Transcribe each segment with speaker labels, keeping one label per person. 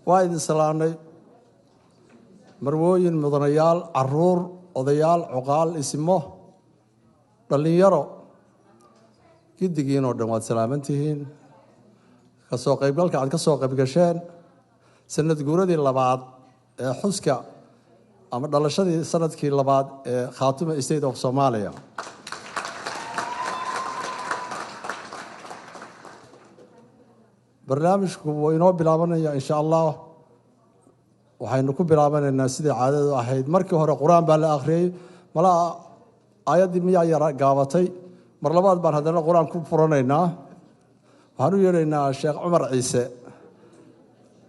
Speaker 1: وايد سلامي مروين مدنيال عرور odayaal cuqaal ismo dhalinyaro gidigiin oo dhan waad salaamantihiin ka soo qaybgalka aad ka soo qayb gasheen sanad guuradii labaad ee xuska ama dhalashadii sanadkii labaad ee Khaatuma State of Somalia barnaamijku wuu inoo bilaabanaya insha allah waxaynu ku bilaabanaynaa sidii caadadu ahayd markii hore quraan baa la akhriyay malaa aayaddii miyaa yara gaabatay mar labaad baan haddana quraan ku furanaynaa waxaan u yeedhaynaa sheekh cumar ciise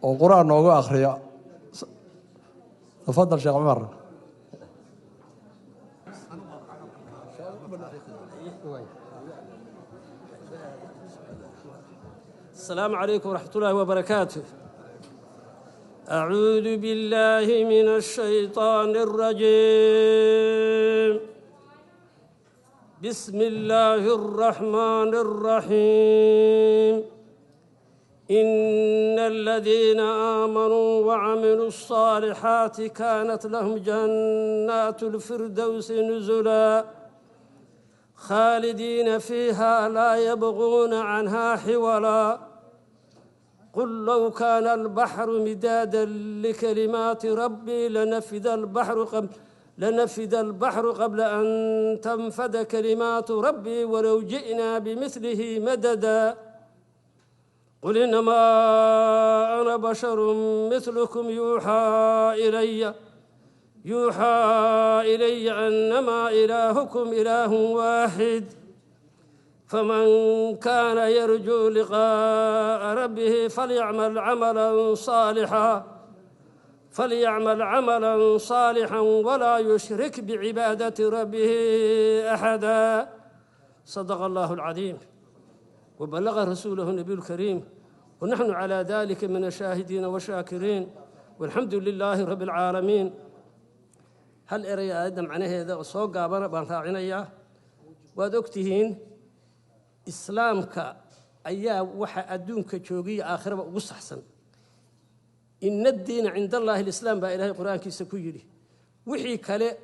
Speaker 1: oo quraan noogu akhriya tafadal sheekh cumar
Speaker 2: السلام عليكم ورحمة الله وبركاته. أعوذ بالله من الشيطان الرجيم. بسم الله الرحمن الرحيم. إن الذين آمنوا وعملوا الصالحات كانت لهم جنات الفردوس نزلا خالدين فيها لا يبغون عنها حولا قل لو كان البحر مدادا لكلمات ربي لنفد البحر قبل أن تنفد كلمات ربي ولو جئنا بمثله مددا قل إنما أنا بشر مثلكم يوحى إلي أنما إلهكم إله واحد فمن كان يرجو لقاء ربه فليعمل عملا صالحا ولا يشرك بعبادة ربه أحدا صدق الله العظيم وبلغ رسوله النبي الكريم ونحن على ذلك من الشاهدين والشاكرين والحمد لله رب العالمين هل إري آدم عنه هذا وصوق قابنا بانفاعنا إياه وادوكتهين إسلامك أيها وحا أدونك جوغي آخر وقص أحسن إن الدين عند الله الإسلام بإله القرآن كي سكويري وحي كالي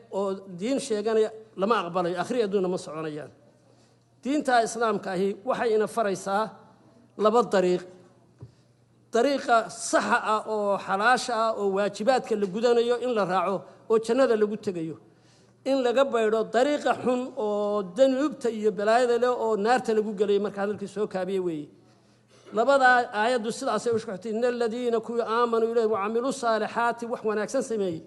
Speaker 2: دين شيئا لما أقبله آخر أدونا مصعونيان دين تا إسلامك هي وحي إن فريسا لبا طريقة صحة أو حلاشة أو واجباتك اللي قدانيو إن لراعو أو جنة اللي قدتغيو إن لقبيرو طريقة حن أو دنوبتا إيو بلايدا لو أو نارتا لقو قلي مركا هذا الكسو كابيوي لبدا آيات السلعة سيوشكحتي إن الذين كو آمنوا إليه وعملوا الصالحات وحوانا أكسان سمي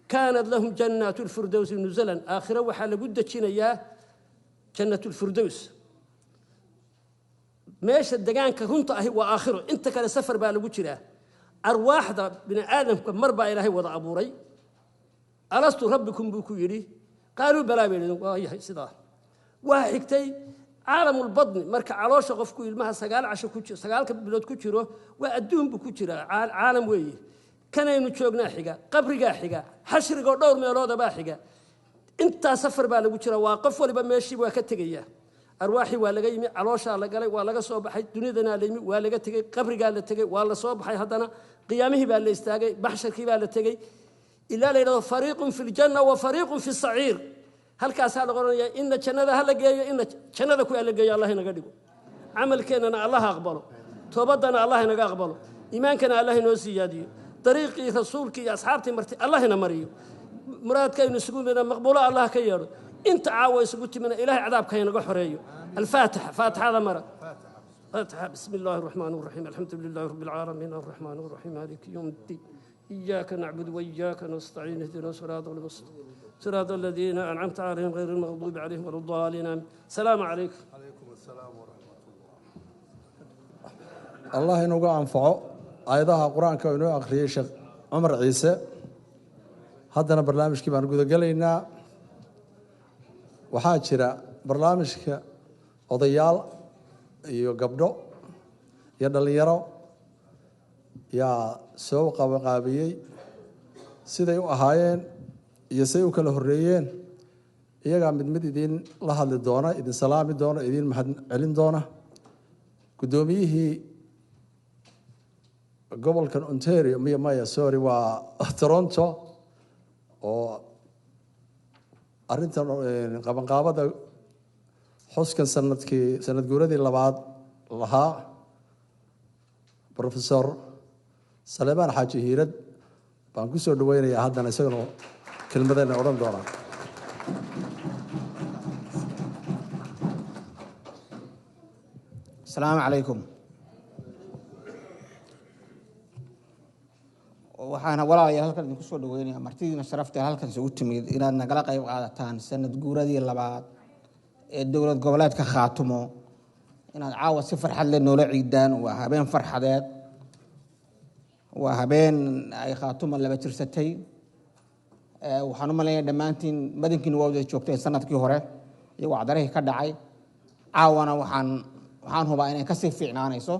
Speaker 2: كانت لهم جنات الفردوس نزلا آخرا وحال قد تشينيا جنة الفردوس ماشي الدقان كنت أهي وآخره أنت كان سفر بالغو جرا أرواح دا بني آدم مربع إلهي وضع أبوري ألست ربكم بكو يري قالوا بلا بيلي وهي سيدا وحكتي عالم البطن مركا علوش قفكو المها سقال عشا كوجيرو سقال كبلود كوجيرو وأدوم بكوجيرا عالم وي كان ينوجوغنا حيغا قبرغا حيغا حشرغا دور ميلودا با حيغا انت سفر بالغو جرا واقف ولبا ميشي waa ka tagaya arwaaxi waa laga yimi caloosha la galay waa laga soo baxay dunidana la yimi waa laga tagay qabriga la tagay waa la soo baxay hadana qiyaamihii baa la istaagay baxsharkii baa la tagay ila la yiraahdo fariiqun fil janna wa fariiqun fis sa'iir halkaas la qoranaya in jannada hal geeyo in jannada ku la geeyo Allah inaga dhigo amalkeena Allah aqbalo toobadana Allah inaga aqbalo iimaankana Allah inoo siyaadiyo dariiqii rasuulkii iyo asxaabtii martii Allah ina mariyo muraadkaynu suguudana maqbuula Allah ka yeero انت عاوز قلت من إله عذاب كين قحريه الفاتحة فاتحة هذا مرة فاتحة بسم الله الرحمن الرحيم الحمد لله رب العالمين الرحمن الرحيم مالك يوم الدين إياك نعبد وإياك نستعين اهدنا الصراط المستقيم صراط الذين أنعمت عليهم غير المغضوب عليهم ولا الضالين السلام عليكم
Speaker 1: عليكم السلام ورحمة الله الله ينوقع أنفعه أيضا قرآن كونه أخري شيخ عمر عيسى هذا برنامج كيف نقول قلنا waxaa jira barnaamijka odayaal iyo gabdho iyo dhalinyaro yaa soo qaabiyay siday u ahaayeen iyo say u kala horeeyeen iyaga mid idin la hadli doona idin salaami doona idin mahad celin doona gudoomiyihii gobolkan Ontario waa Toronto oo arrintan qabanqaabada xuskan sanad guuradii labaad lahaa Professor Saleeman Xaaji Hiirad baan ku soo dhaweynayaa haddana isagoo kelmadana oran doona
Speaker 3: السلام عليكم waxaana walaalayaal halkan idinku soo dhaweynaya martidiina sharafta halkan soo timid inaad nagala qayb qaadataan sanad guuradii labaad ee dowlad goboleedka Khaatumo inaad caawa si farxad leh noola ciidaan waa habeen farxadeed waa habeen ay Khaatumo laba jirsatay waxaan u maleeyahay dhamaantiin badankiina waa wada joogtay sanadkii hore iyo wacdarihii ka dhacay caawana waxaan hubaa inay ka sii fiicnaanayso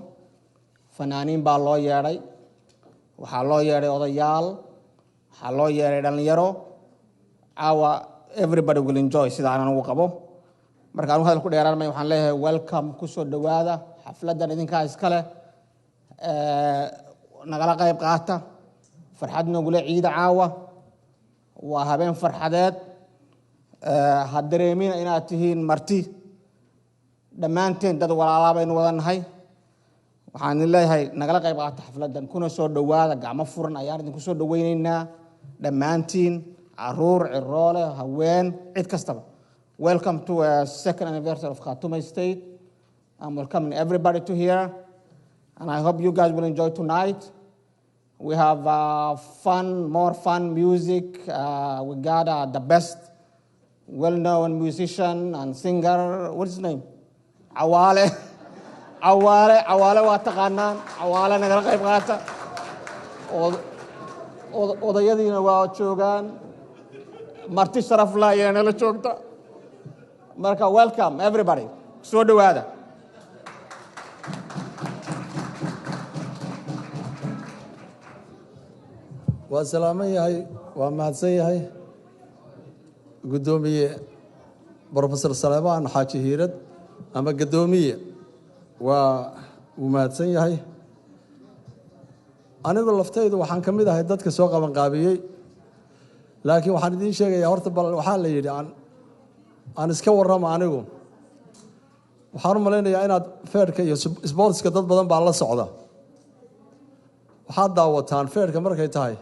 Speaker 3: fanaaniin baa loo yeeray waxaa loo yeeray odayaal waxaa loo yeeray dhalinyaro caawa everybody will enjoy sida aan ugu qabo marka aan hadal ku dheeraan may waxaan leeyahay welcome ku soo dhawaada xafladan idinka iskale nagala qayb qaata farxad noogula ciida caawa waa habeen farxadeed ha dareemina inaad tihiin marti dhammaanteen dad walaalaha baynu wada nahay waxaan leeyahay nagala qayb qaata xafladan kuna soo dhawaada gacmo furan ayaan idinku soo dhaweynaynaa dhammaantiin caruur ciroole haween cid kastaba welcome to a second anniversary of Khartoum State. I'm welcoming everybody to here and I hope you guys will enjoy tonight. We have more fun music. We got the best well-known musician and singer. What's his name? Awale. Awale waa taqaanaan. Awale nagala qayb qaata. Odayadiina waa joogaan. Marti sharaf la ayana la joogta. Marka welcome everybody. Soo dhawaada.
Speaker 1: waa salaaman yahay waa mahadsan yahay gudoomiye Professor Salmaan Xaaji Hiirad ama gudoomiye waa uu mahadsan yahay anigu laftaydu waxaan kamid ahay dadka soo qaban qaabiyay laakiin waxaan idin sheegayaa horta bal waxa la yiri aan iska warramo anigu waxaan u maleynayaa inaad feerka iyo sportska dad badan baa la socda waxaad daawataan feerka markay tahay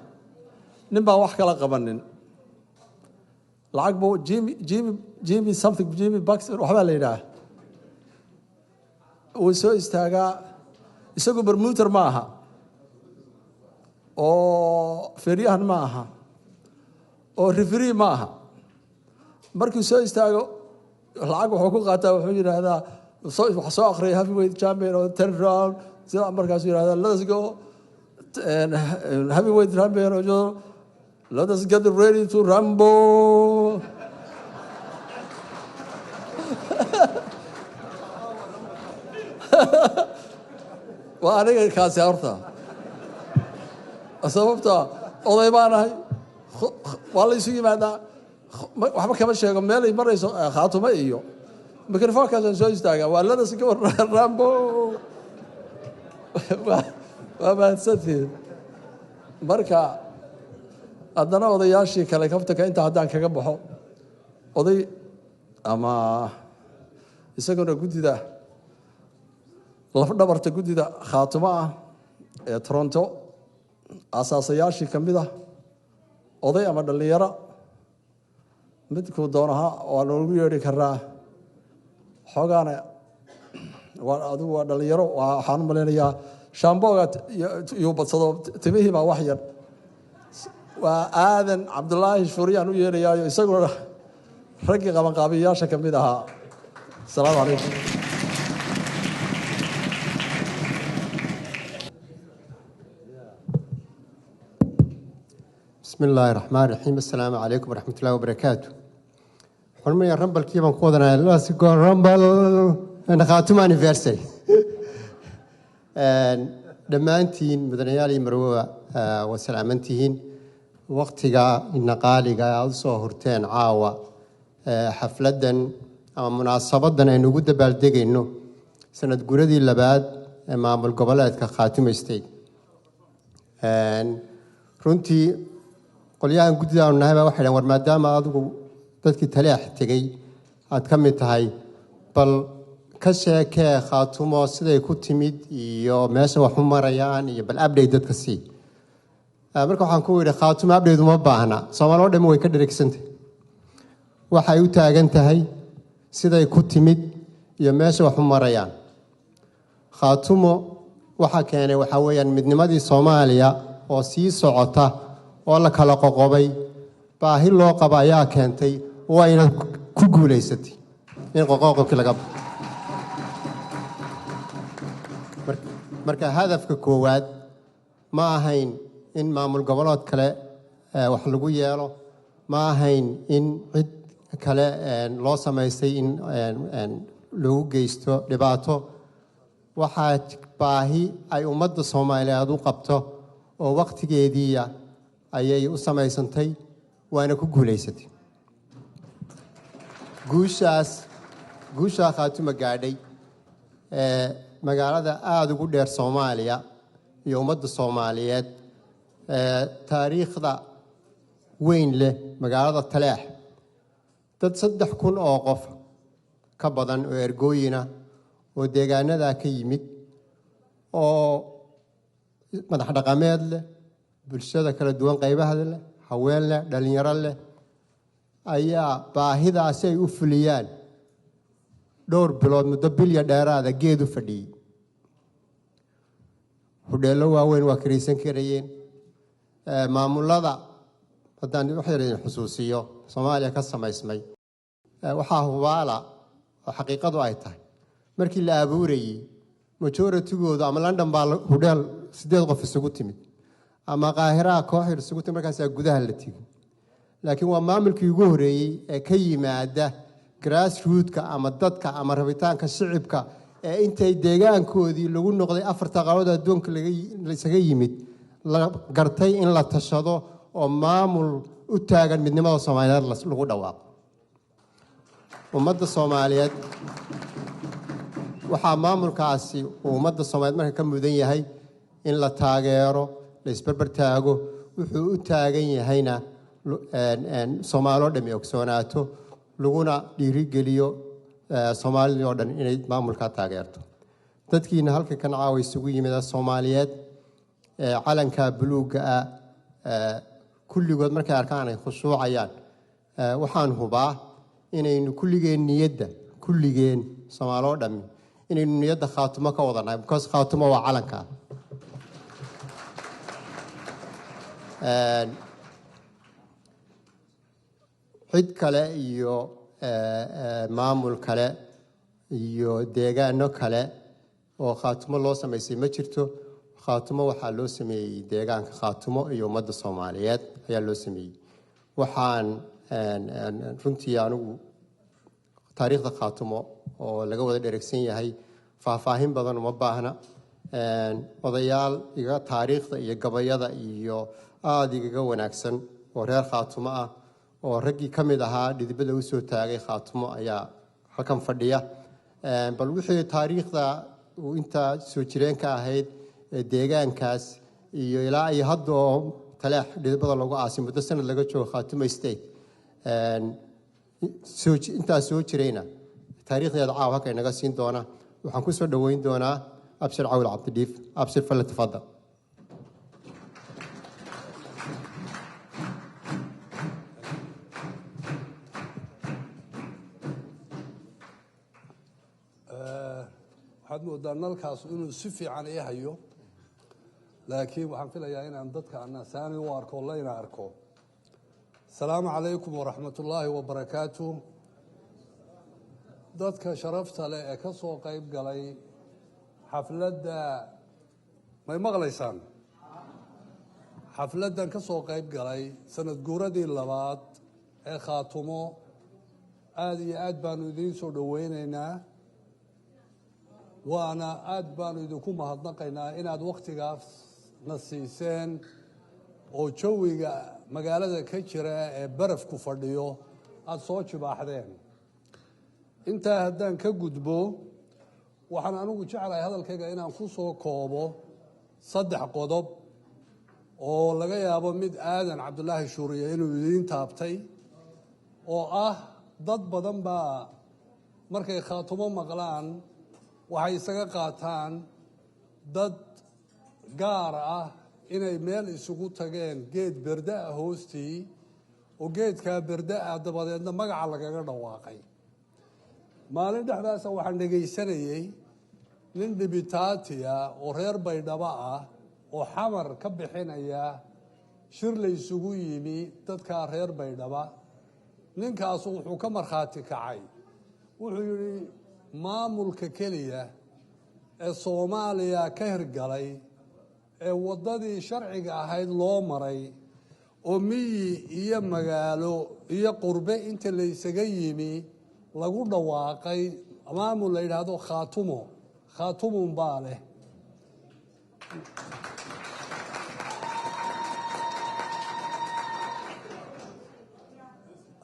Speaker 1: nin baan wax kala qabanin lacag buu Jimmy something Jimmy bucks waxba la yiraahdaa uu soo istaagaa isagu bermuuter ma aha oo feeriyahan ma aha oo referee ma aha markuu soo istaago lacag wuxuu ku qaataa wuxuu yiraahdaa soo akhriya heavyweight champion oo 10 round sida markaas yiraahdaa let's go and heavyweight champion oo let us get ready to rumble waa aniga kaasi horta sababta oday baan ahay waa la isu yimaadaa waxba kama sheego meel ay marayso Khaatumo iyo mikrofoonkaas soo istaaga waa let us go rumble waa mahadsantihiin marka haddana odayaashii kale kaftaka inta haddaan kaga baxo oday ama isaguna guddida lafdhabarta guddida Khaatumo ah ee Toronto asaasayaashii ka mid ah oday ama dhalinyaro midkuu doonaha waa loogu yeedhi karaa xoogaana adigu waa dhalinyaro waxaan u maleynayaa shaambooga iyo badsado timihii baa wax yar waa aadan cabdulaahi shuriyaan u yeedhayaayo isaguna raggii qabanqaabiyayaasha ka mid ahaa asalaamu calaykum
Speaker 4: بسم الله الرحمن الرحيم السلام عليكم ورحمة الله وبركاته حرمي الرمبل كيف نقودنا لا سيكون رمبل أنا خاتم anniversary دمانتين مدنيالي مروة وسلامنتين وقتها النقالي also هرتين عاوة حفلة أو مناسبة إنه جود بالدقة إنه سنة جردي اللباد مع القبلات كخاتم استي runtii qolyahan gudida aan nahay waxay war maadaama adigu dadkii taliya xigay aad ka mid tahay bal ka sheekee Khaatumo siday ku timid iyo meesha wax u marayaan iyo bal update dadka si marka waxaan ku yiri Khaatumo update uma baahna Soomaaliya dhammaan way ka dhareegsantay waxay u taagan tahay siday ku timid iyo meesha wax u marayaan Khaatumo waxa keenay waxa weeyaan midnimadii Soomaaliya oo sii socota oo la kala qoqobay baahi loo qaba ayaa keentay wayna ku guulaysatay in qoqobkii laga baxo marka hadafka koowaad ma ahayn in maamul goboleed kale wax lagu yeelo ma ahayn in cid kale loo samaystay in lagu geysto dhibaato waxaa baahi ay ummadda Soomaaliyeed u qabto oo waqtigeedii ayay u samaysantay waana ku guulaysatay guusha Khaatumo gaadhay magaalada aad ugu dheer Soomaaliya iyo ummadda Soomaaliyeed taariikhda weyn leh magaalada Taleex dad 3,000 oo qof ka badan oo ergooyina oo deegaanada ka yimid oo madax dhaqameed leh bulshada kala duwan qaybaha leh haween leh dhalinyaro leh ayaa baahidaas ay u fuliyaan dhowr bilood muddo bilya dheeraada geed u fadhiyay hudheelo waaweyn waa kariisan karayeen maamulada haddaan wax yar xusuusiyo Soomaaliya ka samaysmay waxaa hubaala oo xaqiiqadu ay tahay markii la abuurayay majority-gooda ama London baa hudheel 8 qof isugu timid ama Qaahira koox yar isugu timid markaas gudaha la tigay laakiin waa maamulkii ugu horeeyay ee ka yimaada grassroots-ka ama dadka ama rabitaanka shicibka ee intay deegaankoodii lagu noqday 4 qaarad adduunka la isaga yimid la gartay in la tashado oo maamul u taagan midnimada Soomaaliyeed lagu dhawaaqo ummadda Soomaaliyeed waxaa maamulkaasi ummadda Soomaaliyeed marka ka mudan yahay in la taageero la isbarbar taago wuxuu u taagan yahayna Soomaaliyo dhami ogsoonaato laguna dhiirigeliyo Soomaaliya oo dhan inay maamulka taageerto dadkiina halka kan caawa isugu yimid Soomaaliyeed calanka buluuga kulligood markay arkaan ay khushuucayaan waxaan hubaa inaynu kulligeen Soomaaliyo dhami inaynu niyadda Khaatumo ka wadanahay because Khaatumo waa calanka cid kale iyo maamul kale iyo deegaano kale oo Khaatumo loo sameeyay ma jirto Khaatumo waxaa loo sameeyay deegaanka Khaatumo iyo ummadda Soomaaliyeed ayaa loo sameeyay waxaan runtii anigu taariikhda Khaatumo oo laga wada dheregsan yahay faahfaahin badan uma baahna odayaal iga taariikhda iyo gabayada iyo aad iga wanaagsan oo reer Khaatumo ah oo raggii ka mid ahaa dhidibada u soo taagay Khaatumo ayaa halkan fadhiya bal wixii taariikhda uu inta soo jireen ka ahayd deegaankaas iyo ilaa ay hadda Taleex dhidibada lagu aasay muddo sanad laga joogo Khaatumo state inta soo jireyna taariikhdeeda caawa halka inaga siin doona waxaan ku soo dhaweyn doonaa Abshir Cawl Cabdidiif Abshir fal tafadal
Speaker 5: waxaad moodaa nalkaas inuu si fiican ii hayo laakiin waxaan filayaa inaan dadka anasaani u arko layna arko asalaamu calaykum waraxmatullaahi wabarakaatu dadka sharafta leh ee ka soo qayb galay xafladda may maqlaysaan xafladdan ka soo qayb galay sanad guuradii 2 ee Khaatumo aad iyo aad baanu idiin soo dhaweynaynaa waana aad baanu idinku mahadnaqaynaa inaad wakhtigaas na siiseen oo jawiga magaalada ka jira ee barafku fadhiyo aad soo jibaaxdeen intaa haddaan ka gudbo waxaan anigu jeclahay hadalkayga inaan ku soo koobo 3 qodob oo laga yaabo mid aadan Cabdulaahi Shuuriye inuu idiin taabtay oo ah dad badan baa markay Khaatumo maqlaan waxay isaga qaataan dad gaar ah inay meel isugu tageen geed berda hoostii oo geedka berda dabadeedna magaca lagaga dhawaaqay maalin dhexdaas waxaan dhageysanayay nin dhibitaatiya oo reer Baydhabo ah oo xamar ka bixinaya shir la isugu yimi dadka reer Baydhaba ninkaasu wuxuu ka markhaati kacay wuxuu yidhi maamulka keliya ee Soomaaliya ka hirgalay ee waddadii sharciga ahayd loo maray oo miyi iyo magaalo iyo qurbe inta la isaga yimi lagu dhawaaqay maamul la yidhaahdo khaatumun baa leh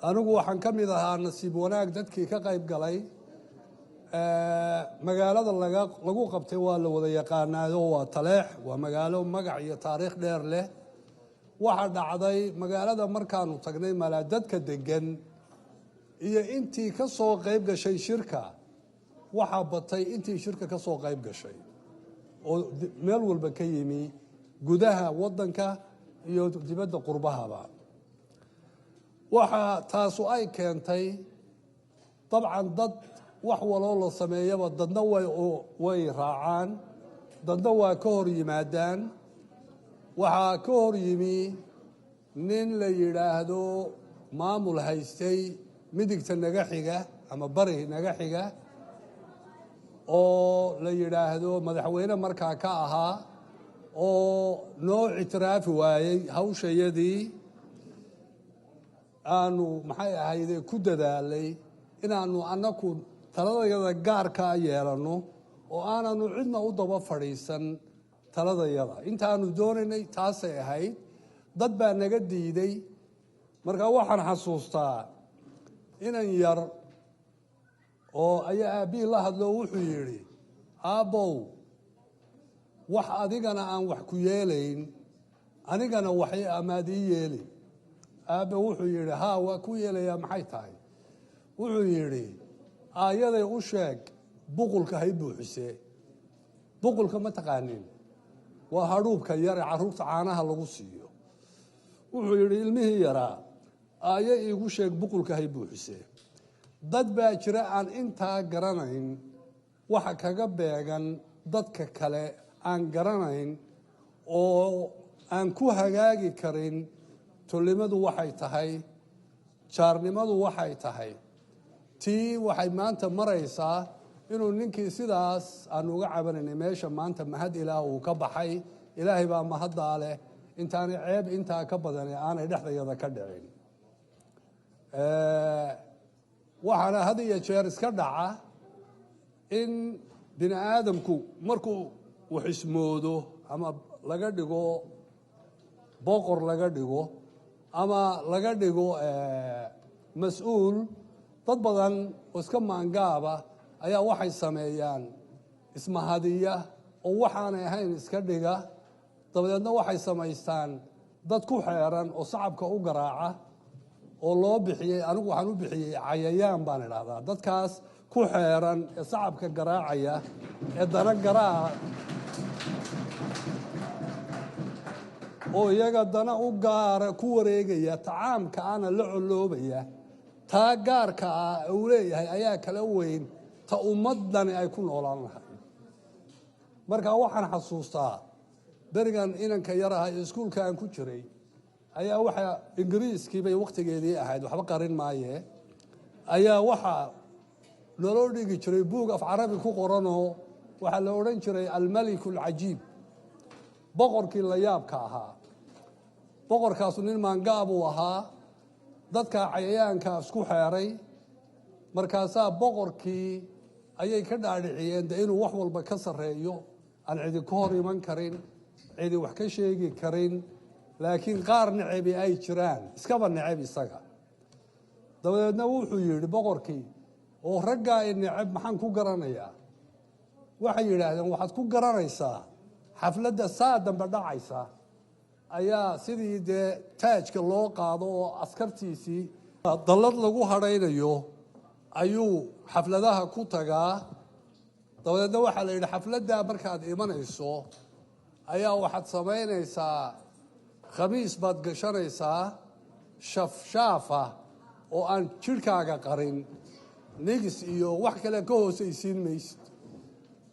Speaker 5: anigu waxaan ka mid ahaa nasiib wanaag dadkii ka qayb galay magaalada lagu qabtay waa la wada yaqaanaayo waa Taleex waa magaalo magac iyo taariikh dheer leh waxa dhacday magaalada markaanu tagnay malaadadka degan iyo intii ka soo qayb gashay shirka waxa batay intii shirka ka soo qayb gashay oo meel walba ka yimi gudaha wadanka iyo dibadda qurbahaba waxa taasu ay keentay dabcan dad wax waloo la sameeyaba dadna way raacaan dadna waa ka hor yimaadaan waxaa ka hor yimi nin la yidhaahdo maamul haystay midigta naga xiga ama bari naga xiga oo la yidhaahdo madaxweyne markaa ka ahaa oo noo ictiraafi waayey hawshayadii aanu maxay ahayde ku dadaalay inaanu annaku taladayada gaarka yeelano oo aananu cidna u daba fadhiisan taladayada intaanu doonaynay taasay ahayd dad baa naga diiday markaa waxaan xasuustaa inan yar oo ayaa aabbihii la hadlo wuxuu yidhi aabbow wax adigana aan wax ku yeelayn anigana waxay amaad ii yeeli aabbe wuxuu yidhi haa waa ku yeelayaa maxay tahay wuxuu yidhi aayaday u sheeg buqulka hay buuxisee buqulka ma taqaanin waa hadhuubka yare carruurta caanaha lagu siiyo wuxuu yidhi ilmihii yaraa aayo iigu sheeg buqulka hay buuxisee dad baa jira aan intaa garanayn waxa kaga beegan dadka kale aan garanayn oo aan ku hagaagi karin tolnimadu waxay tahay jaarnimadu waxay tahay tii waxay maanta maraysaa inuu ninkii sidaas aanu uga cabanaynay meesha maanta mahad ilaah uu ka baxay ilaahay baa mahaddaa leh intaanay ceeb intaa ka badane aanay dhexdayada ka dhicin waxaana had iyo jeer iska dhaca in bini aadamku markuu wax ismoodo ama laga dhigo boqor laga dhigo ama laga dhigo mas-uul dad badan oo iska maangaaba ayaa waxay sameeyaan ismahadiya oo waxaanay ahayn iska dhiga dabadeedna waxay samaystaan dad ku xeeran oo sacabka u garaaca oo loo bixiyey anigu waxaan u bixiyey cayayaan baan idhaahdaa dadkaas ku xeeran ee sacabka garaacaya ee dana garaaca oo iyaga dana u gaara ku wareegaya tacaamka ana la coloobaya taa gaarka ah uu leeyahay ayaa kala weyn ta ummadani ay ku noolaan lahay marka waxaan xasuustaa berigan inanka yar aha ee iskuulka aan ku jiray ayaa waxa ingiriiskii bay waqtigeedii ahayd waxba qarin maaye ayaa waxa naloo dhigi jiray buug af carabi ku qoranoo waxaa la odhan jiray almalik alcajiib boqorkii la yaabka ahaa boqorkaasu nin maangaab uu ahaa dadka cayayaanka isku xeeray markaasaa boqorkii ayay ka dhaadhiciyeen de inuu wax walba ka sarreeyo aan cidi ka hor iman karin cidi wax ka sheegi karin laakiin qaar necabi ay jiraan iskaba necab isaga dabadeedna wuxuu yidhi boqorkii oo raggaa i necab maxaan ku garanayaa waxay yidhaahdeen waxaad ku garanaysaa xafladda saa dambe dhacaysa ayaa sidii dee taajka loo qaado oo askartiisii dallad lagu hadhaynayo ayuu xafladaha ku tagaa dabadeedna waxaa la yidhi xafladdaa markaad imanayso ayaa waxaad samaynaysaa khamiis baad gashanaysaa shafshaafa oo aan jidhkaaga qarin nigis iyo wax kale ka hoosaysiin maysid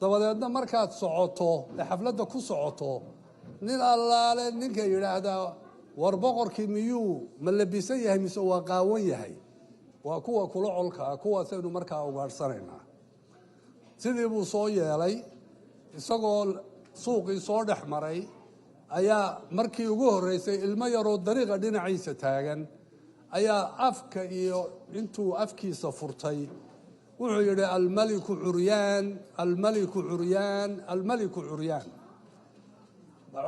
Speaker 5: dabadeedna markaad socoto ee xafladda ku socoto nin allaale ninka yidhaahdaa war boqorkii miyuu ma labisan yahay mise waa qaawan yahay waa kuwa kula colka ah kuwaasaynu markaa ugaadhsanaynaa sidii buu soo yeelay isagoo suuqii soo dhex maray ayaa markii ugu horreysay ilmo yaroo dariiqa dhinaciisa taagan ayaa afka iyo intuu afkiisa furtay wuxuu yidhi almaliku curyaan almaliku curyaan almaliku curyaan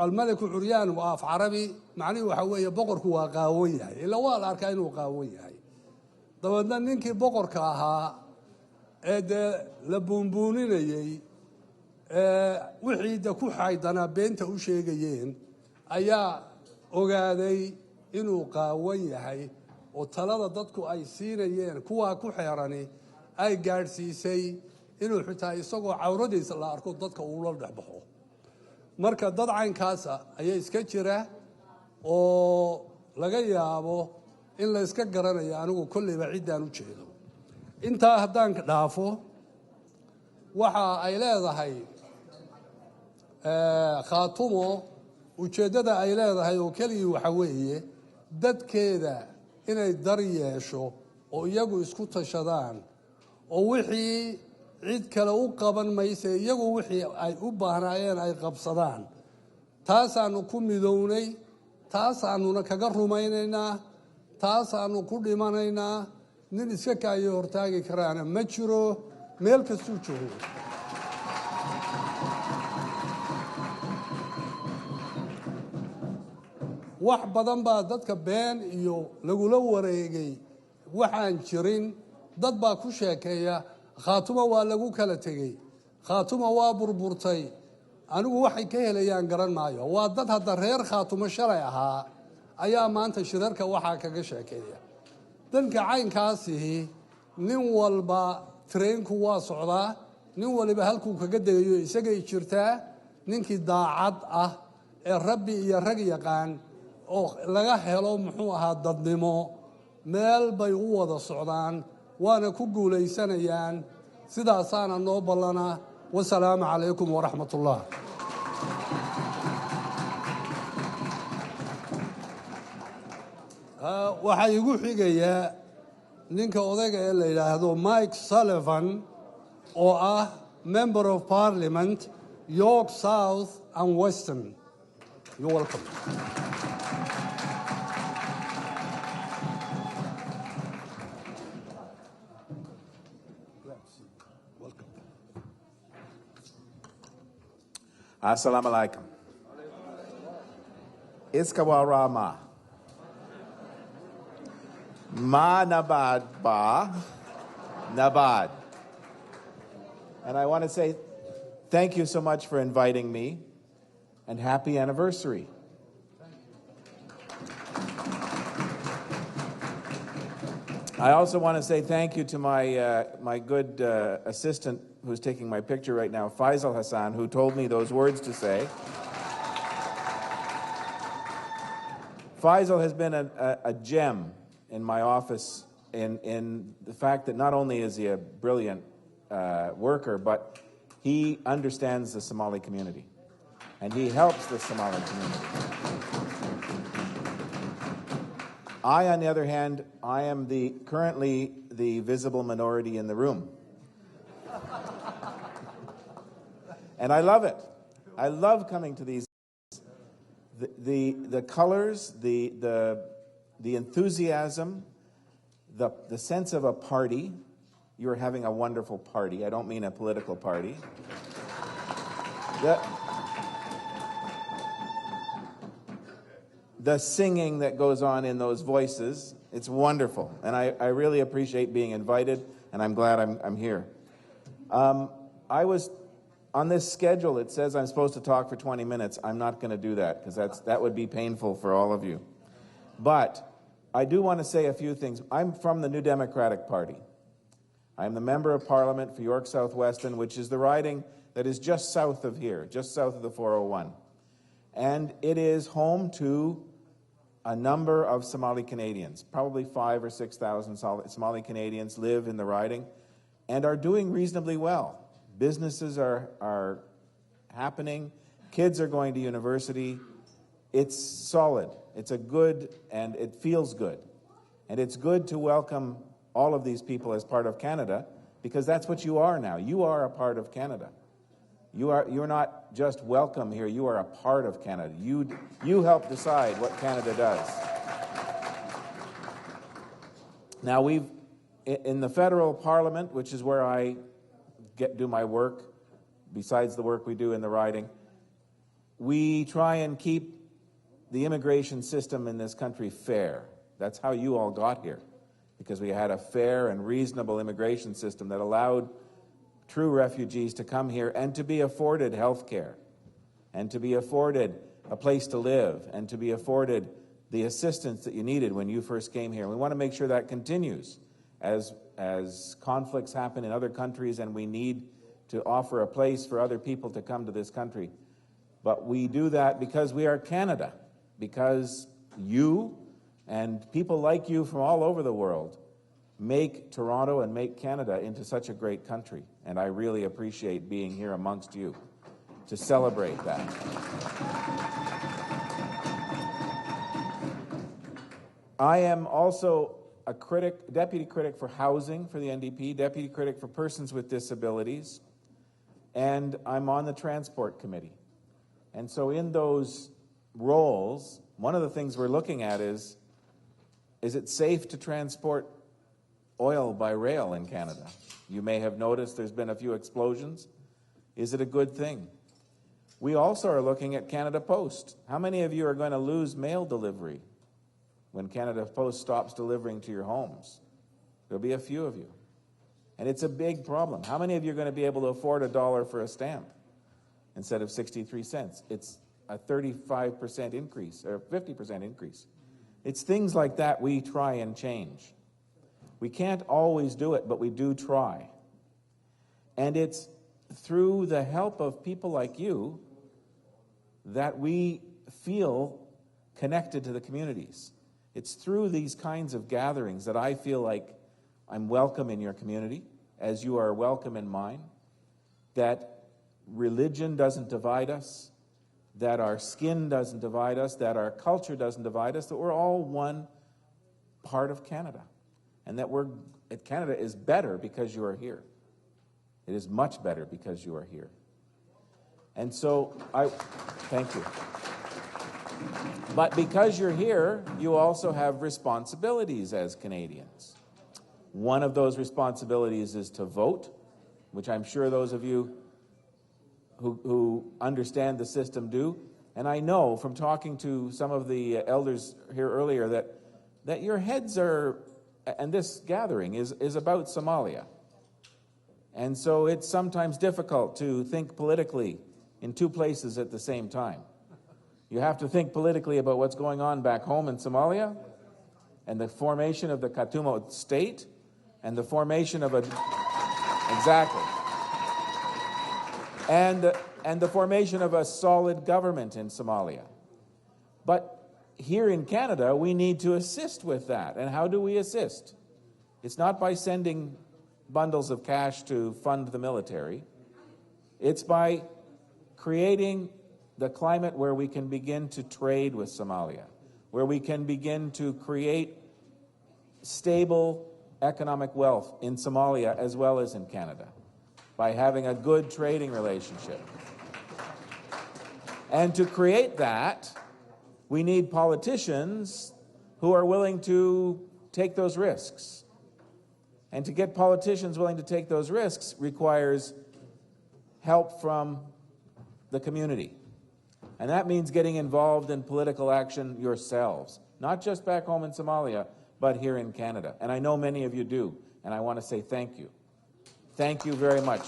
Speaker 5: almaliku curyaan waa af carabi macnihi waxaa weeye boqorku waa qaawan yahay ilaa waa la arkaa inuu qaawan yahay dabeedna ninkii boqorka ahaa ee dee la buunbuuninayey wixii de ku xaydanaa beenta u sheegayeen ayaa ogaaday inuu qaawan yahay oo talada dadku ay siinayeen kuwaa ku xeerani ay gaadhsiisay inuu xitaa isagoo cawradiisa la arko dadka uula dhex baxo marka dad caynkaasa ayaa iska jira oo laga yaabo in la iska garanayo anigu kolleyba ciddaan u jeedo intaa haddaan dhaafo waxa ay leedahay khaatumo ujeeddada ay leedahay oo keligii waxa weeye dadkeeda inay dar yeesho oo iyagu isku tashadaan oo wixii cid kale u qaban mayse iyagu wixii ay u baahnaayeen ay qabsadaan taasaanu ku midownay taasaanuna kaga rumaynaynaa taasaanu ku dhimanaynaa nin iska kaayo hortaagi karaana ma jiro meel kastuu joogo wax badan baa dadka been iyo lagula wareegay waxaan jirin dad baa ku sheekeeya khaatumo waa lagu kala tegey khaatumo waa burburtay anigu waxay ka helayaan garan maayo waa dad hadda reer khaatumo shalay ahaa ayaa maanta shirarka waxaa kaga sheekeeya danka caynkaasihi nin walba trainku waa socdaa nin waliba halkuu kaga degayo isagay jirtaa ninkii daacad ah ee rabbi iyo rag yaqaan oo laga helo muxuu ahaa dadnimo meel bay u wada socdaan waana ku guulaysanayaan sidaasaana noo ballana wasalaamu calaykum waraxmat ullah waxaa igu xigayaa ninka odayga ee la yidhaahdo Mike Sullivan oo ah member of parliament York South and Western. You're welcome.
Speaker 6: Assalamu alaikum. Iskawarama. Ma nabad ba nabad. And I want to say thank you so much for inviting me and happy anniversary. I also want to say thank you to my good assistant who's taking my picture right now, Faisal Hassan, who told me those words to say. Faisal has been a gem in my office in the fact that not only is he a brilliant worker, but he understands the Somali community, and he helps the Somali community. I, on the other hand, I am currently the visible minority in the room. And I love it. I love coming to these. The colors, the enthusiasm, the sense of a party. You're having a wonderful party. I don't mean a political party. The singing that goes on in those voices, it's wonderful. And I really appreciate being invited, and I'm glad I'm here. I was, on this schedule, it says I'm supposed to talk for 20 minutes. I'm not going to do that, because that would be painful for all of you. But I do want to say a few things. I'm from the New Democratic Party. I'm the Member of Parliament for York South Weston, which is the riding that is just south of here, just south of the 401. And it is home to a number of Somali Canadians. Probably 5,000 or 6,000 Somali Canadians live in the riding and are doing reasonably well. Businesses are happening. Kids are going to university. It's solid. It's a good, and it feels good. And it's good to welcome all of these people as part of Canada, because that's what you are now. You are a part of Canada. You're not just welcome here, you are a part of Canada. You help decide what Canada does. Now in the federal parliament, which is where I do my work, besides the work we do in the riding, we try and keep the immigration system in this country fair. That's how you all got here, because we had a fair and reasonable immigration system that allowed true refugees to come here and to be afforded health care, and to be afforded a place to live, and to be afforded the assistance that you needed when you first came here. We want to make sure that continues as conflicts happen in other countries, and we need to offer a place for other people to come to this country. But we do that because we are Canada, because you and people like you from all over the world make Toronto and make Canada into such a great country. And I really appreciate being here amongst you to celebrate that. I am also a deputy critic for housing for the NDP, deputy critic for persons with disabilities, and I'm on the transport committee. And so in those roles, one of the things we're looking at is it safe to transport oil by rail in Canada? You may have noticed there's been a few explosions. Is it a good thing? We also are looking at Canada Post. How many of you are going to lose mail delivery when Canada Post stops delivering to your homes? There'll be a few of you. And it's a big problem. How many of you are going to be able to afford $1 for a stamp instead of 63 cents? It's a 35% increase, or 50% increase. It's things like that we try and change. We can't always do it, but we do try. And it's through the help of people like you that we feel connected to the communities. It's through these kinds of gatherings that I feel like I'm welcome in your community, as you are welcome in mine, that religion doesn't divide us, that our skin doesn't divide us, that our culture doesn't divide us, that we're all one part of Canada. And that Canada is better because you are here. It is much better because you are here. And so thank you. But because you're here, you also have responsibilities as Canadians. One of those responsibilities is to vote, which I'm sure those of you who understand the system do. And I know from talking to some of the elders here earlier that your heads are, and this gathering is about Somalia. And so it's sometimes difficult to think politically in two places at the same time. You have to think politically about what's going on back home in Somalia, and the formation of the Khartoum state, and the formation of exactly. And the formation of a solid government in Somalia. But here in Canada, we need to assist with that. And how do we assist? It's not by sending bundles of cash to fund the military. It's by creating the climate where we can begin to trade with Somalia, where we can begin to create stable economic wealth in Somalia as well as in Canada, by having a good trading relationship. And to create that, we need politicians who are willing to take those risks. And to get politicians willing to take those risks requires help from the community. And that means getting involved in political action yourselves, not just back home in Somalia, but here in Canada. And I know many of you do, and I want to say thank you. Thank you very much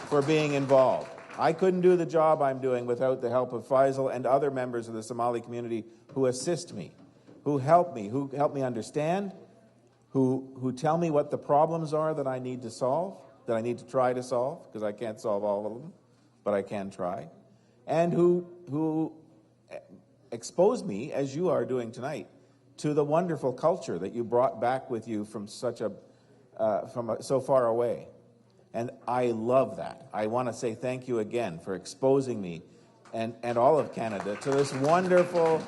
Speaker 6: for being involved. I couldn't do the job I'm doing without the help of Faisal and other members of the Somali community who assist me, who help me understand, who tell me what the problems are that I need to solve, that I need to try to solve, because I can't solve all of them, but I can try, and who expose me, as you are doing tonight, to the wonderful culture that you brought back with you from so far away. And I love that. I want to say thank you again for exposing me and all of Canada to this wonderful,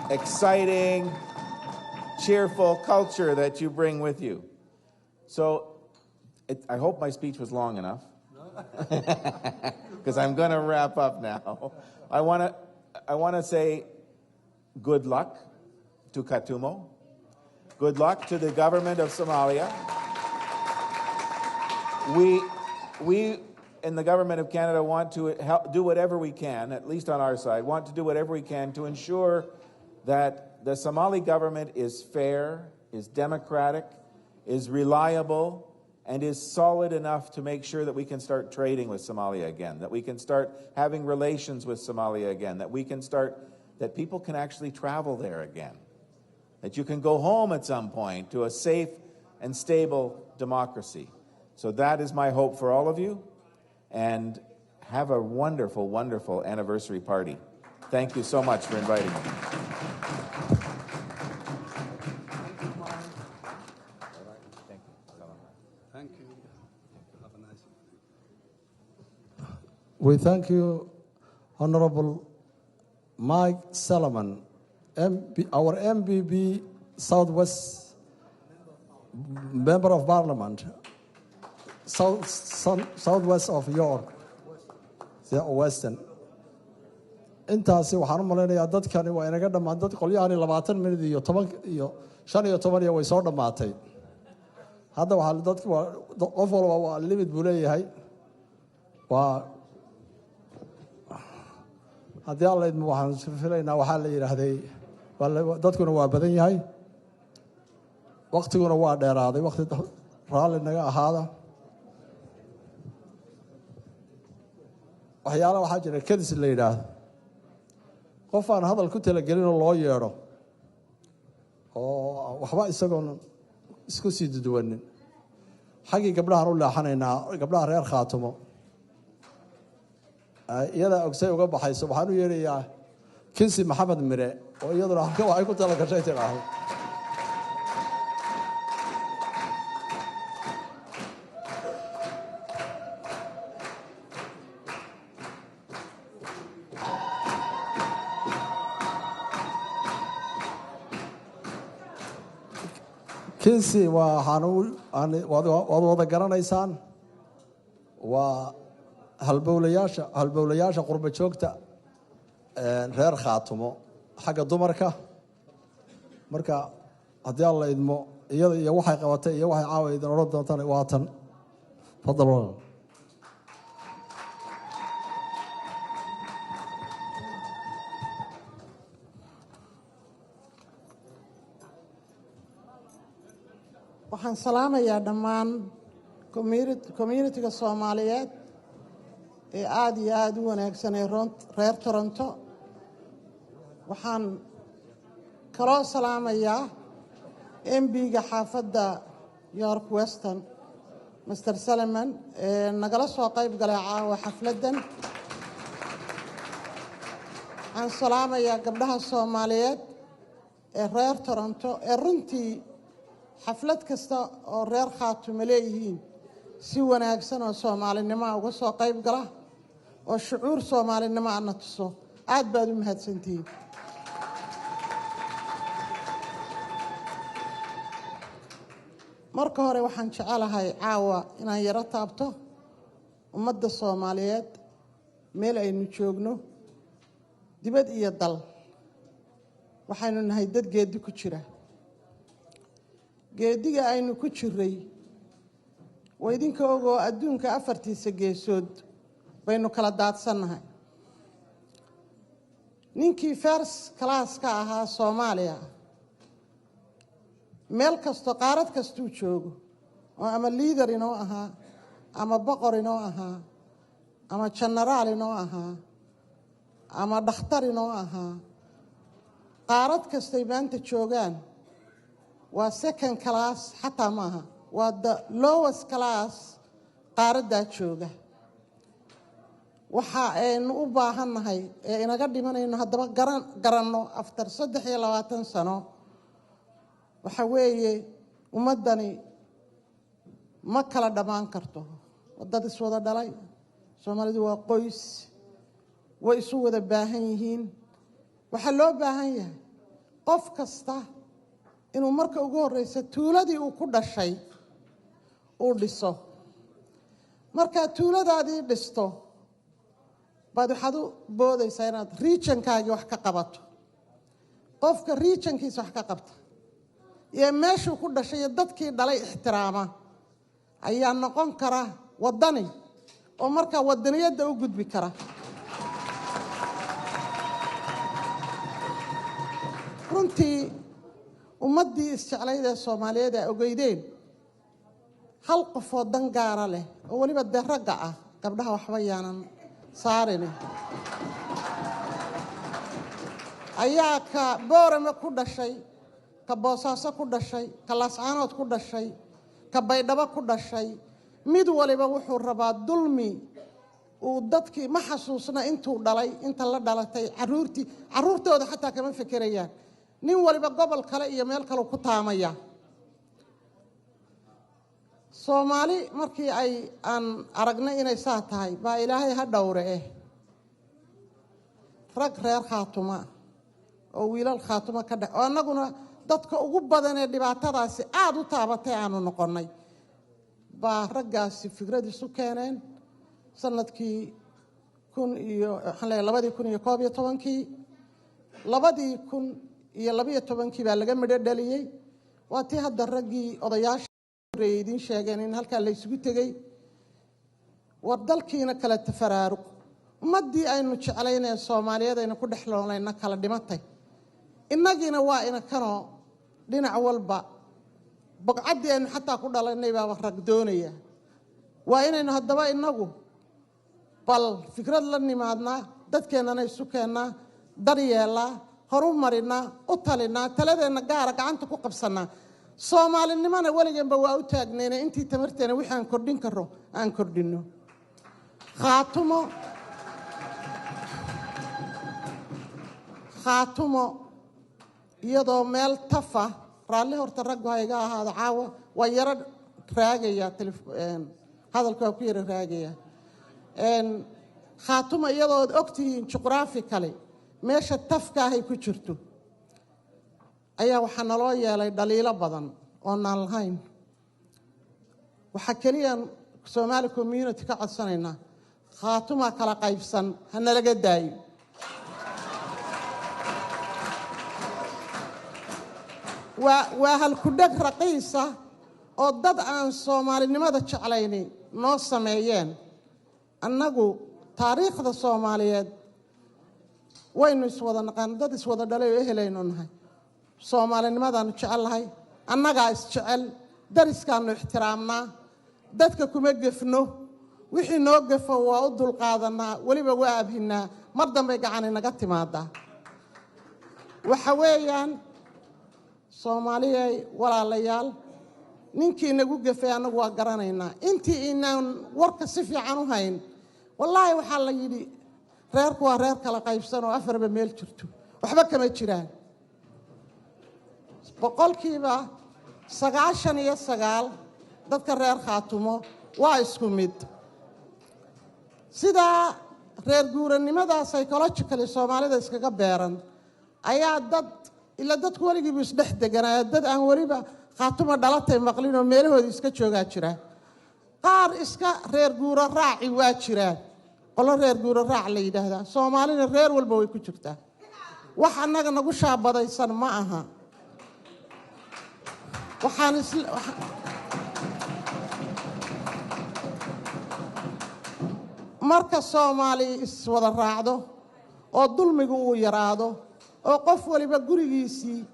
Speaker 6: exciting, cheerful culture that you bring with you. So I hope my speech was long enough, because I'm going to wrap up now. I want to say good luck to Katumo. Good luck to the government of Somalia. We in the government of Canada want to do whatever we can, at least on our side, want to do whatever we can to ensure that the Somali government is fair, is democratic, is reliable, and is solid enough to make sure that we can start trading with Somalia again, that we can start having relations with Somalia again, that people can actually travel there again, that you can go home at some point to a safe and stable democracy. So that is my hope for all of you, and have a wonderful, wonderful anniversary party. Thank you so much for inviting me.
Speaker 5: Thank you. Have a nice evening.
Speaker 1: We thank you, Honorable Mike Solomon, our MBB Southwest Member of Parliament, Southwest of York, Western. intaasi waxaan u malaynayaa dadkani waa inaga dhammaan dad qolyahani 20 minid iyo 10 iyo 15 iyo way soo dhamaatay. hadda waxa dadku qof walba waa limit buu leeyahay. waa haddii alla idmo waxaan filaynaa waxaa la yiraahday dadkuna waa badan yahay, waqtiguna waa dheeraaday, waqti raalli naga ahaada. waxyaalaha waxaa jira kadis la yiraahdo, qof aan hadal ku talagelin oo loo yeedho oo waxba isagoon isku sii duduwanin. xaggii gabdhahan u leexanaynaa, gabdhaha reer Khaatumo iyada ogsay uga baxayso. waxaan u yeerayaa Kinsi Maxamed Mire oo iyaduna halka waxay ku talagashay tiraahdo. Kinsi waxaan wada garanaysaan, waa halbowlayaasha qurba joogta reer Khaatumo xagga dumarka. marka haddii alla idmo iyada iyo waxay qabatay iyo waxay caawa idin oran doontaan waa tan. fadlan.
Speaker 7: waxaan salaamayaa dhammaan communitiga Soomaaliyeed ee aad iyo aad u wanaagsan ee reer Toronto. waxaan kaloo salaamayaa MB-ga xaafadda York Western Mr. Solomon ee nagala soo qayb galay caawa xafladan. waxaan salaamayaa gabdhaha Soomaaliyeed ee reer Toronto ee runtii xaflad kasta oo reer Khaatumo leeyihiin si wanaagsan oo Soomaalinimo uga soo qayb gala oo shucuur Soomaalinimo aan tuso. aad baad u mahadsantihiin. marka hore waxaan jecelahay caawa inaan yaro taabto ummadda Soomaaliyeed meel aynu joogno dibad iyo dal. waxaynu nahay dad geedi ku jira. geediga aynu ku jiray waa idinka ogoo adduunka afartiisa geesood baynu kala daadsannahay. ninkii first class ka ahaa Soomaaliya meel kasto qaarad kastuu joogo oo ama leader inoo ahaa ama boqor inoo ahaa ama generaal inoo ahaa ama dhakhtar inoo ahaa, qaarad kastay maanta joogaan waa second class xataa maaha, waa the lowest class qaaraddaa jooga. waxa aynu u baahannahay ee inaga dhimanayno haddaba garanno after 23 sano waxa weeye ummaddani ma kala dhammaan karto dad is wada dhalay Soomaalidu waa qoys way isu wada baahan yihiin waxa loo baahan yahay qof kasta inuu marka ugu horeysa tuuladii uu ku dhashay uu dhiso marka tuuladaadii dhisto baad waxaad u boodaysaa inaad regionkaagii wax ka qabato qofka regionkiisa wax ka qabta iyo meeshuu ku dhashay iyo dadkii dhalay ixtiraama ayaa noqon kara wadani oo marka wadaniyada u gudbi kara runtii ummadii isjeclayd ee Soomaaliyeed ay ogeydeen hal qof oo dan gaara leh oo waliba daraga ah gabdhaha waxba yaanan saarin ayaa ka Boorama ku dhashay ka Boosaaso ku dhashay ka Laascaanood ku dhashay ka Baydhabo ku dhashay mid waliba wuxuu rabaa dulmi uu dadkii ma xasuusna intuu dhalay inta la dhalatay caruurtooda xataa kama fikirayaan nin waliba gobol kale iyo meel kale ku taamaya Soomaali markii ay aan aragnay inay saa tahay baa Ilaahay ha dhowre rag reer Khaatuma oo wiilal Khaatuma ka dhax oo anaguna dadka ugu badan ee dhibaatadaasi aad u taabatay aanu noqonay baa raggaasi fikradiisu keeneen sanadkii 2012 baa laga midho dhaliyay waa tii hadda raggii odayaasha reedin sheegeen in halka la isugu tagay war dalkiina kala tafaraaruq ummadii aynu jeclaynay Soomaaliyeed aynu ku dhexloonayna kala dhimatay inagina waa ina kano dhinac walba baqcadii aynu xataa ku dhalanay baa rag doonaya waa inaynu haddaba inagu bal fikrad la nimaadna dadkeenana isu keenna daryeela horumarina u talina taladeena gaara gacanta ku qabsana Soomaalinimana waligeanba waa u taagnayna intii tamarteena waxaan kordhin karo aan kordhino Khaatumo iyadoo meel tafa raalli horta rag hayga ahaada caawa waa yara raagaya hadalka ku yara raagaya Khaatumo iyadoo ogtihiin geographically meesha tafka ay ku jirto ayaa waxa naloo yeelay dhaliilo badan oo aan lahayn waxa kaliya Somali community ka codsanayna Khaatuma kala qaybsan hana laga daayo waa hal ku dhag raqiisa oo dad aan Soomaalinimada jeclaynin noo sameeyeen annagu taariikhda Soomaaliyeed waynu iswada naqaan dad iswada dhalay oo helayno nahay Soomaalinimadanu jecelahay annaga is jecel dariskaanu ixtiraamnaa dadka kuma gefno wixii noo gafo waa u dulqaadanaa waliba waa abhinaa mar dambe gacan inaga timaada waxa weeyaan Soomaaliyay walaalayaal ninkii nagu gafay anagu waa garanaynaa intii inaan warka si fiican u hayn wallahi waxa la yiri reerku waa reer kala qaybsan oo afarba meel jirto waxba kama jiraan boqolkiiba 99 dadka reer Khaatumo waa isku mid sida reer guuranimada psychologically Soomaalida iskaga beeran ayaa dad ila dadku waligiiba isdhex deganaa dad aan waliba Khaatumo dhalatay maqlin oo meelahood iska jooga jira qaar iska reer guura raaci waa jiraan qolo reer guura raac la yiraahdaa Soomaalina reer walba way ku jirtaa wax anaga nagu shaabadaysan ma aha waxaan marka Soomaali is wada raacdo oo dulmigu uu yaraado oo qof waliba gurigiisii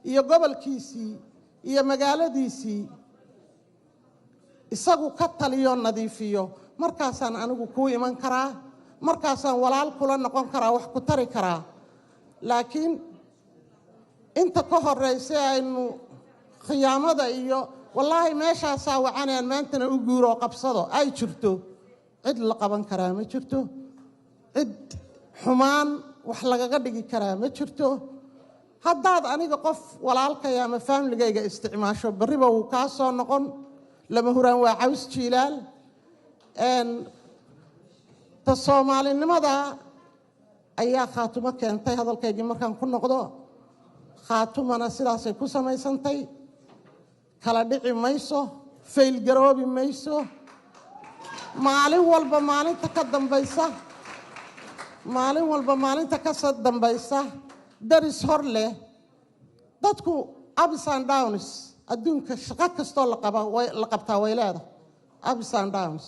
Speaker 7: iyo gobolkiisii iyo magaaladiisii isagu ka taliyo nadiifiyo markaasaan anigu ku iman karaa markaasaan walaal kula noqon karaa wax ku tari karaa laakiin inta ka horeysa aynu khiyaamada iyo wallahi meeshaas wacanaan maantana u guuro qabsado ay jirto cid la qaban karaa ma jirto cid xumaan wax lagaga dhigi karaa ma jirto haddaad aniga qof walaalkay ama familygayga isticmaasho bariba uu ka soo noqon lama huraan waa caws jiilaal ta soomaalinimada ayaa khaatumo keentay hadalkaygii markaan ku noqdo khaatumana sidaasay ku samaysantay kala dhici mayso fayl garoobi mayso maalin walba maalinta ka dambaysa daris hor leh dadku ups and downs adduunka shaqo kastoo la qabtaa way leedahay ups and downs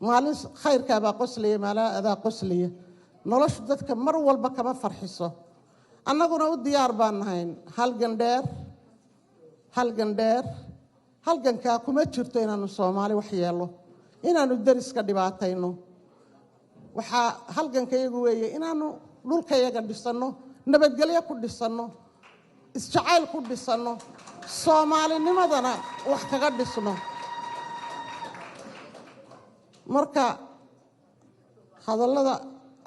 Speaker 7: maalin khayrkaabaa qoslaya maalin adaa qoslaya noloshu dadka mar walba kama farxiso annaguna u diyaar baan nahayn halgankaa kuma jirto inaanu soomaali wax yeello inaanu deriska dhibaatayno waxaa halgankayagu weeye inaanu dhulkayaga dhisanno nabadgelyo ku dhisanno isjacayl ku dhisanno soomaalinimadana wax kaga dhisno marka hadallada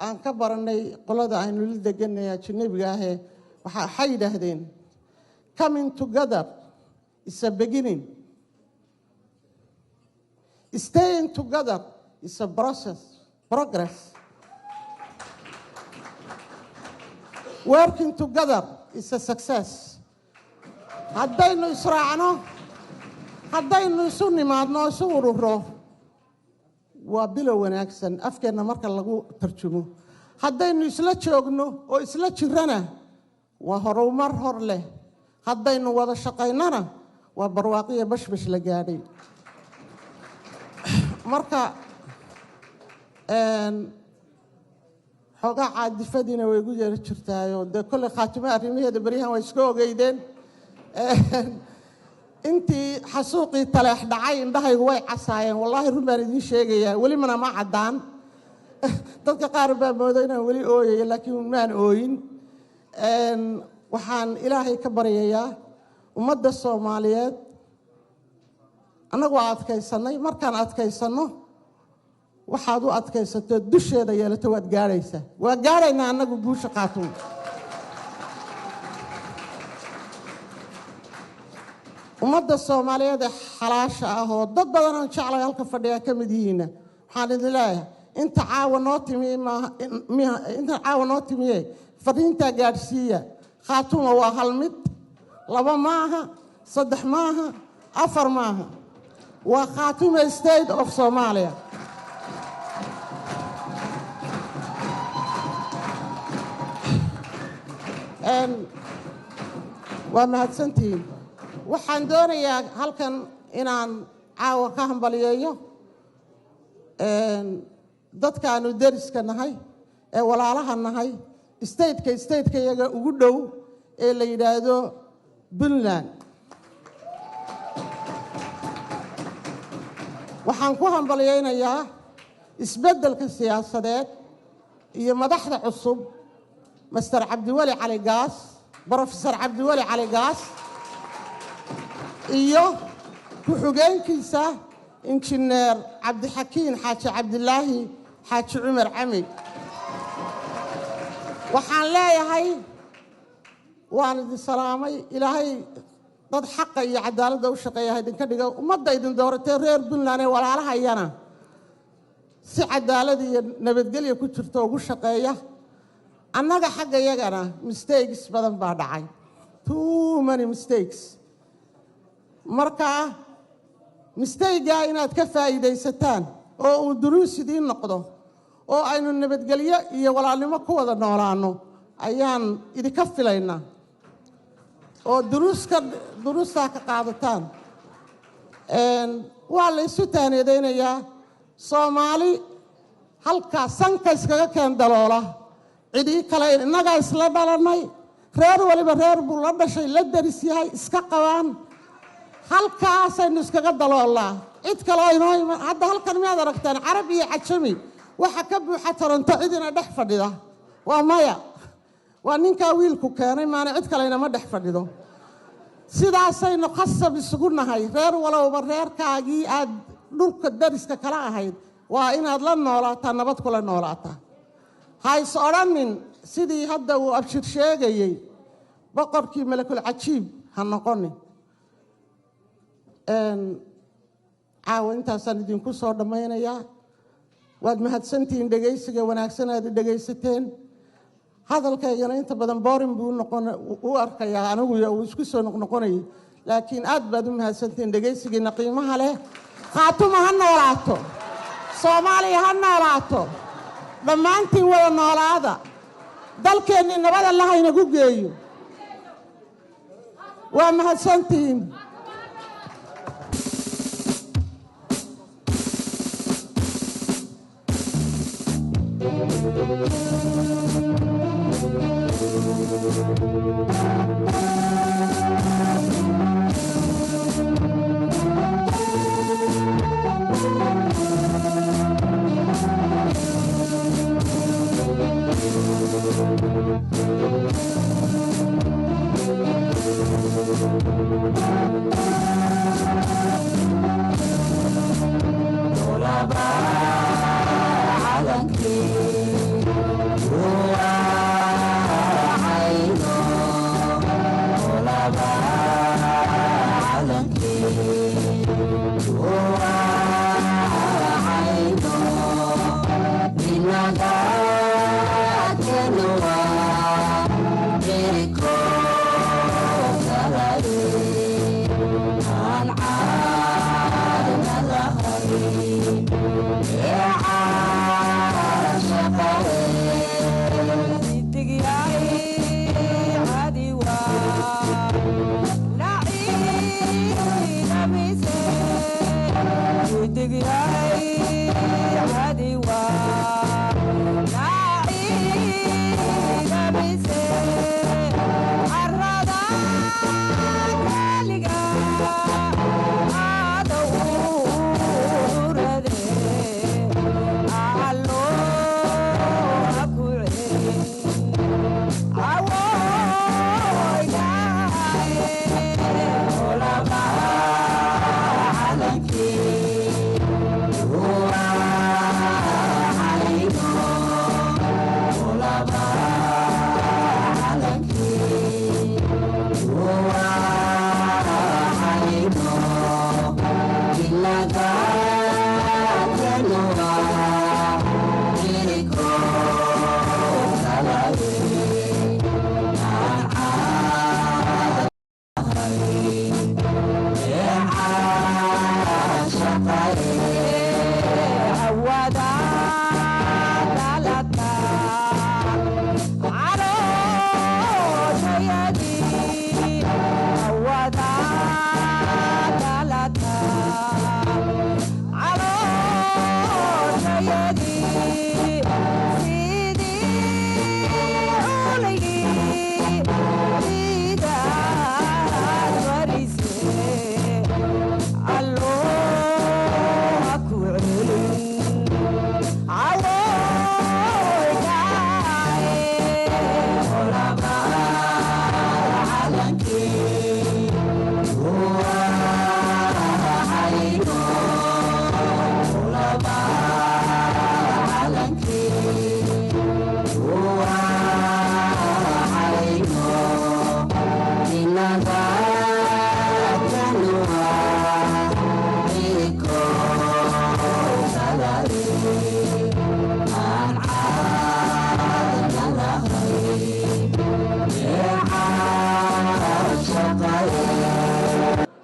Speaker 7: aan ka baranay qolada aynu la deganay ajnabiga ahee waxay yidhaahdeen coming together is a beginning staying together is a progress working together is a success haddaynu israacno haddaynu isu nimaadno isu ururo waa bilow wanaagsan afkeenna marka lagu tarjumo haddaynu isla joogno oo isla jirana waa horumar hor leh haddaynu wada shaqaynana waa barwaaqiyo bashbash la gaadhay marka xoogaa caadifadiina way igu yeeri jirtaayo dee kolley khaatimo arrimaheeda beryahan waa iska ogeydeen intii xasuuqii taleex dhacay indhahaygu way casaayeen wallaahi run baan idiin sheegayaa welimana ma caddaan dadka qaar baa moodo inaan weli ooyayo laakiin maan ooyin waxaan ilaahay ka baryayaa ummadda soomaaliyeed annagu waa adkaysannay markaan adkaysanno waxaad u adkaysato dusheeda yeelato waad gaadhaysaa waa gaadhaynaa annagu guusha khaatumo ummadda soomaaliyeed ee xalaasha ah oo dad badan aan jeclay halka fadhiyaa ka mid yihiinna waxaan idin leeyahay inta caawa noo timiye fariintaa gaadhsiiya khaatumo waa hal mid 2 maaha 3 maaha 4 maaha waa khaatumo state of Somalia waa mahadsantihiin waxaan doonayaa halkan inaan caawa ka hambaliyeeyo dadkaanu deriska nahay ee walaalaha nahay stateka iyaga ugu dhow ee la yidhaahdo Puntland waxaan ku hambaliyeynayaa isbeddelka siyaasadeed iyo madaxda cusub Mr. Cabdiwali Cali Gaas Professor Cabdiwali Cali Gaas iyo ku-xigeenkiisa injineer Cabdixakiin Xaaji Cabdilaahi Xaaji Cumar Cami waxaan leeyahay waan idin salaamay ilaahay dad xaqa iyo cadaaladda u shaqeeya idinka dhigo ummadda idin dooratay reer Puntland ee walaalahayana si cadaalad iyo nabadgelyo ku jirto ugu shaqeeya annaga xagga yagana mistakes badan baa dhacay too many mistakes marka mistake inaad ka faa'iideysataan oo uu duruus idiin noqdo oo aynu nabadgelyo iyo walaalnimo ku wada noolaano ayaan idinka filaynaa oo duruusta ka qaadataan waa la isu taaniyadeynayaa Soomaali halka sanka iskaga keen daloola cidii kale inaga isla dhalanay reer waliba reer buu la dhashay la daris yahay iska qabaan halkaas aynu iskaga daloolaa cid kale inoo hadda halkan miyaad aragtaan carab iyo cajami waxa ka buuxa Toronto cidina dhex fadhida waa maya waa ninka wiilku keenay maana cid kale inama dhex fadhido sidaasaynu qasab isugu nahay reer walowba reerkaagii aad dhulka dariska kala ahayd waa inaad la noolaataa nabad kula noolaataa hays odhanin sidii hadda uu abshir sheegayay boqorkii malakul cajiib ha noqonin caawa intaasaan idinku soo dhammaynayaa waad mahadsantihiin dhegaysiga wanaagsan aad dhegaysateen hadalkaygana inta badan boorin buu u arkayaa anigu uu isku soo noqnoqonayay laakiin aad baad u mahadsantihiin dhegaysigiina qiimaha leh khaatumo ha noolaato soomaaliya ha noolaato dhammaantiin wada noolaada dalkeennii nabad alla ha inagu geeyo waa mahadsantihiin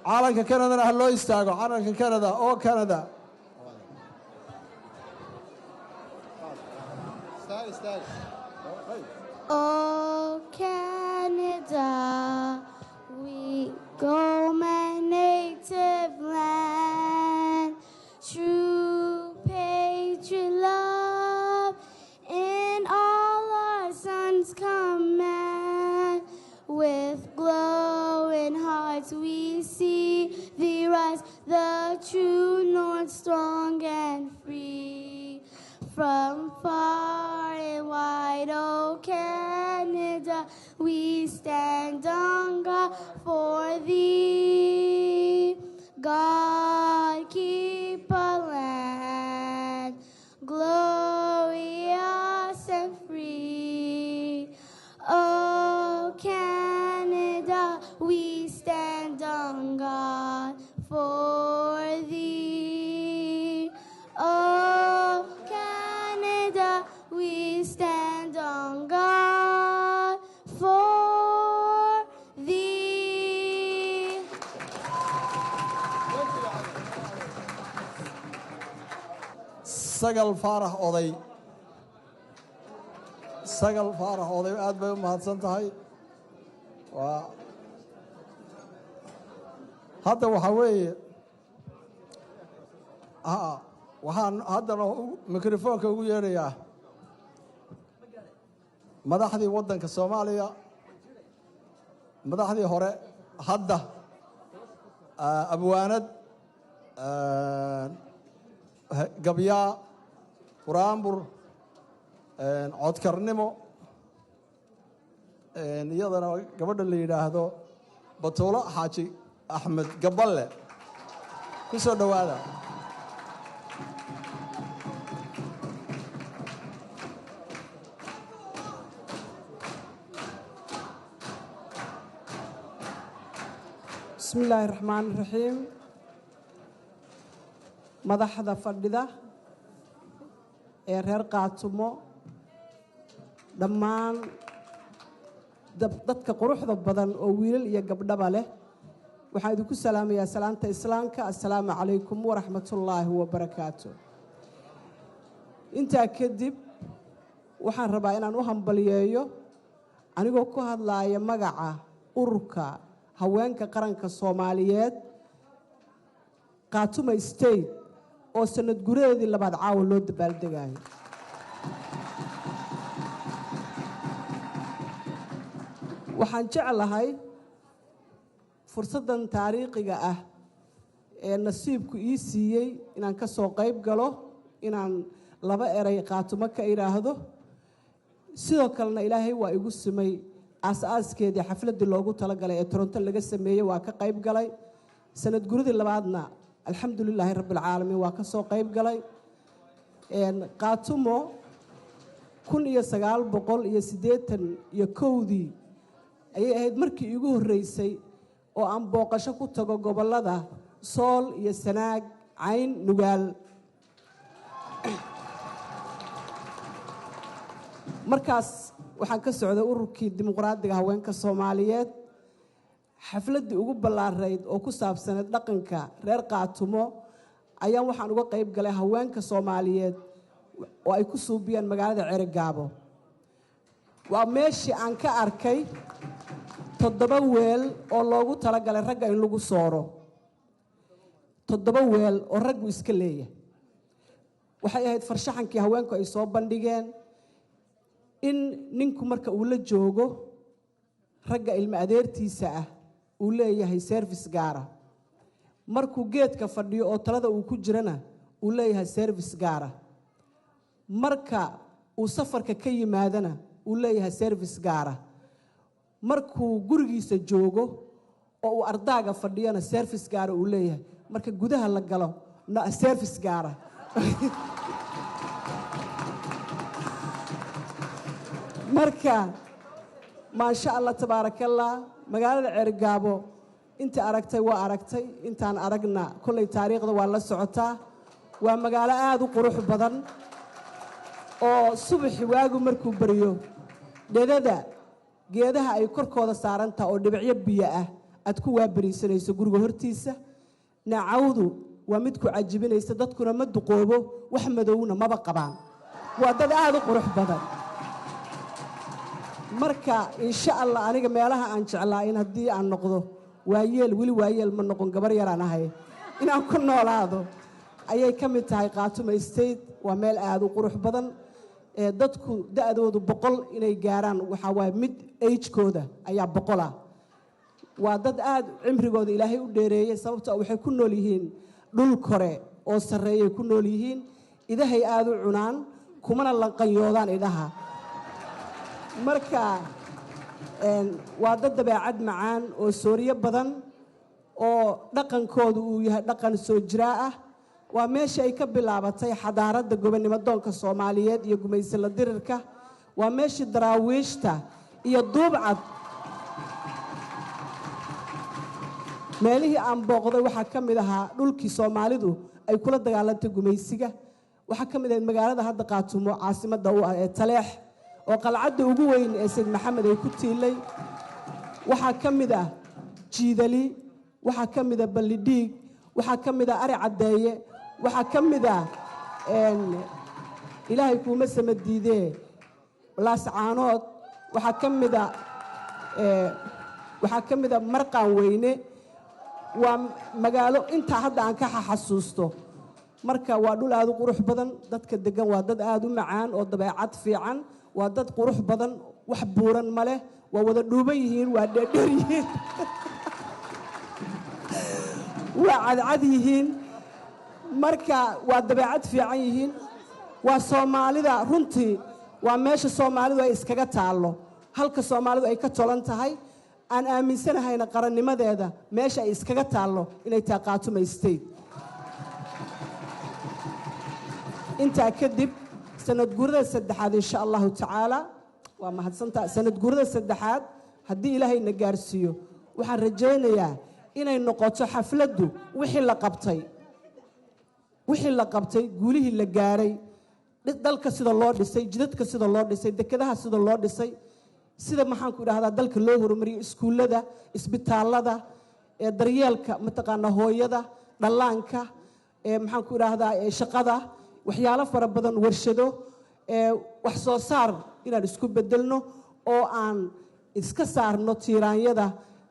Speaker 1: calanka Canada ha loo istaago calanka Canada oo Canada
Speaker 8: Oh Canada, we go my native land, true patriot love in all our sons command. With glowing hearts we see thee rise, the true north strong and free. From far and wide, oh Canada, we stand on guard for thee. God keep our land glorious and free. Oh Canada, we stand on guard for we stand on guard for thee.
Speaker 1: sagal faarax oday aad bay u mahadsan tahay. waa hadda waxaa weeye waxaan haddana mikrofoonka ugu yeedhayaa madaxdii waddanka Soomaaliya, madaxdii hore, hadda abwaanad, gabyaa, quraanbur, codkarnimo, iyadana gabadha la yidhaahdo Batuulo Xaaji Axmed Gaballe, ku soo dhowaada.
Speaker 9: بسم الله الرحمن الرحيم. مدحدا فديدا ee reer qaatumo dhammaan dadka quruxda badan oo wiilal iyo gabdhaba leh waxaan idinku salaamayaa salaanta islaamka. assalaamu calaykum waraxmatullaahi wabarakaatu. intaa kadib waxaan rabaa inaan u hambaliyeeyo anigoo ku hadlaaya magaca ururka haweenka qaranka Soomaaliyeed Qaatumo State oo sanad gureedii labaad caawa loo dabaaldegayo. waxaan jeclahay fursadan taariikhiga ah ee nasiibku ii siiyey inaan ka soo qayb galo, inaan laba eray qaatumo ka iraahdo. sidoo kalena ilaahay waa igu simay aas-aaskeedii xafladii loogu talagalay ee Toronto laga sameeyey waa ka qayb galay. sanad guridii labaadna alxamdulilaahi rabbil caalamiin waa ka soo qayb galay. qaatumo 1981 ayay ahayd markii iigu horreysay oo aan booqasho ku tago gobollada Sool iyo Sanaag, Cayn, Nugaal. markaas waxaan ka socday ururkii dimuqraadiga haweenka Soomaaliyeed. xafladii ugu ballaarayd oo ku saabsaneed dhaqanka reer Qaatumo ayaan waxaan uga qayb galay haweenka Soomaaliyeed oo ay ku suubiyaan magaalada Cerigabo. waa meeshii aan ka arkay 7 weel oo loogu talagalay ragga in lagu sooro. 7 weel oo raggu iska leeyahay. waxay ahayd farshaxankii haweenku ay soo bandhigeen in ninku marka uu la joogo ragga ilma adeertiisa ah uu leeyahay service gaara. markuu geedka fadhiyo oo talada uu ku jirana uu leeyahay service gaara. marka uu safarka ka yimaadana uu leeyahay service gaara. markuu gurigiisa joogo oo uu ardaaga fadhiyana service gaara uu leeyahay. marka gudaha la galo service gaara. marka maasha Allah tabaarakallah magaalada Cerigabo inta aragtay waa aragtay, intaan aragna kulay taariikhda waa la socotaa. waa magaalo aad u qurux badan oo subaxi waagu markuu bariyo dhedada geedaha ay korkooda saarantaa oo dhibicyo biyo ah aad ku waabariisanayso guriga hortiisa. nacawdu waa mid ku cajibinaysa, dadkuna ma duqoobo, wax madowna maba qabaan. waa dad aad u qurux badan. marka insha Allah aniga meelaha aan jeclaa in haddii aan noqdo waayeel, weli waayeel ma noqon, gabar yaraan ahay, inaan ku noolaado ayay ka mid tahay Qaatumo State. waa meel aad u qurux badan. dadku da'doodu 100 inay gaaraan waxa waa mid age-kooda ayaa 100 ah. waa dad aad cimrigooda ilaahay u dheereeyay sababtoo waxay ku nool yihiin dhul kore oo sareeyay ku nool yihiin. idahay aad u cunaan kumana lanqanyoodaan idaha. marka waa dad dabeecad macaan oo sooriyo badan oo dhaqankoodu uu yahay dhaqan soo jiraa ah. waa meeshii ay ka bilaabatay xadaaradda gobonimo doonka Soomaaliyeed iyo gumaysla dirirka. waa meeshii daraawiishta iyo duubcad meelihii aan booqday waxaa ka mid ahaa dhulkii Soomaalidu ay kula dagaalantay gumaysiga. waxaa ka mid ah magaalada hadda qaatumo caasimadda u ah ee taleex oo qalcadda ugu weyn ee sayid maxamed ay ku tiilay waxaa ka mid ah jiidali waxaa ka mid ah ballidhiig waxaa ka mid ah ari caddeeye waxaa ka mid ah ilaahay kuuma sama diidee laascaanood waxaa ka mid ah marqaan weyne waa magaalo intaa hadda aan ka xasuusto marka waa dhul aad u qurux badan dadka degan waa dad aad u macaan oo dabeecad fiican waa dad qurux badan wax buuran ma leh waa wada dhuuban yihiin waa dheerdheer yihiin waa cadcad yihiin marka waa dabeecad fiican yihiin waa soomaalida runtii waa meesha soomaalidu ay iskaga taallo halka soomaalidu ay ka tolan tahay aan aaminsanahayna qarannimadeeda meesha ay iskaga taallo inay tahay Khaatumo State intaa kadib sanad guurada saddexaad insha allahu tacaala waa mahadsantaa sanad guurada saddexaad haddii ilaahay na gaarsiiyo waxaan rajaynayaa inay noqoto xafladdu wixii la qabtay guulihii la gaaray dalka sida loo dhisay jidadka sida loo dhisay dekedaha sida loo dhisay sida maxaan ku idhaahdaa dalka loo horumariyo iskuullada isbitaallada daryeelka mataqaana hooyada dhallaanka maxaan ku idhaahdaa shaqada waxyaalo fara badan warshado wax soo saar inaan isku bedelno oo aan iska saarno tiiraanyada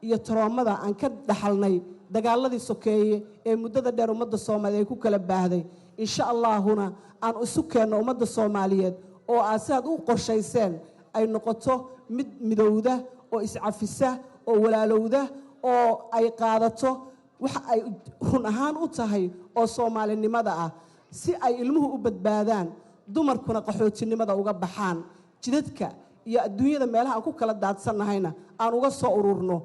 Speaker 9: iyo taroomada aan ka dhaxalnay dagaaladii sokeeye ee muddada dheer ummadda Soomaaliyeed ay ku kala baahday insha Allahuna aan isu keenno ummadda Soomaaliyeed oo asaad u qorshayseen ay noqoto mid midowda oo iscafisa oo walaalowda oo ay qaadato waxa ay run ahaan u tahay oo Soomaalinimada ah si ay ilmuhu u badbaadaan dumarkuna qaxootinimada uga baxaan jidadka iyo adduunyada meelaha aan ku kala daadsannahayna aan uga soo ururno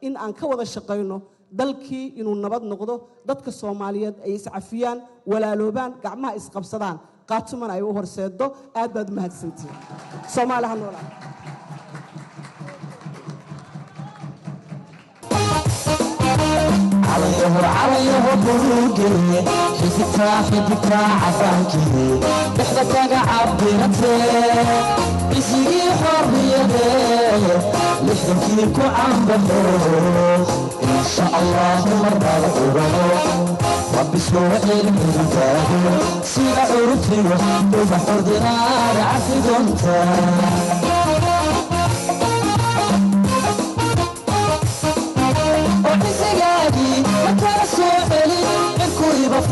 Speaker 9: in aan ka wada shaqayno dalkii inuu nabad noqdo dadka Soomaaliyeed ay iscafiyaan walaaloobaan gacmaha isqabsadaan Khaatumona ay u horseedo aad baad mahadsantiin Soomaaliha noolaa
Speaker 10: عليه بروجي حتى عفانكي بحدك عبرتي بسي حريتي لحدك عم بخوف إن شاء الله مرة الغروب ربي سوء المرتاح سير عرفي وبحر دينار عفي دونتا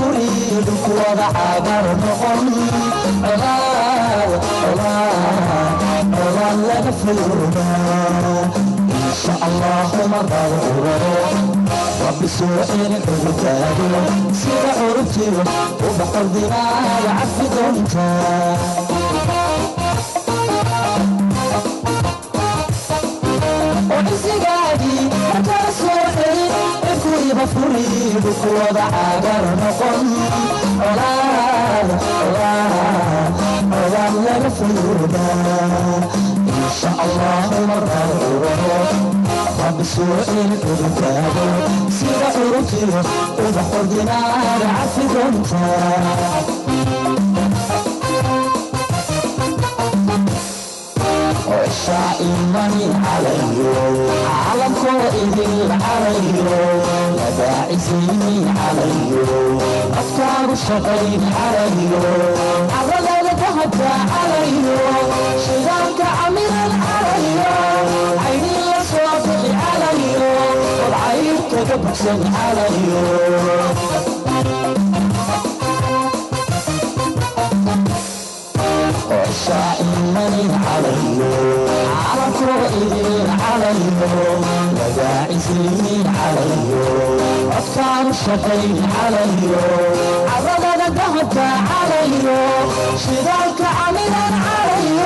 Speaker 10: فريد وضع عبر نقم علا لغفرنا إن شاء الله مرة الغروب ربي سوء العبتاد سير عرفتي وبحر دماء عفي دونتا وعزيقادي مكان سوحي اكوي بفريد وضع عبر نقم علا لغفرنا إن شاء الله مرة الغروب رب سوء العبتاد سير عرفتي وبحر دماء عفي دونتا شائمني عليه علم قائد عليه مداعسيني عليه أفكار الشغيل عليه عرض لذهب عليه شغالك عميرا عليه عيني صافح عليه والعين كبكسا عليه شائمني عليه على قائد عليه مداعسيني عليه أفكار الشقين عليه عرض لذهب عليه شغالك عميرا عليه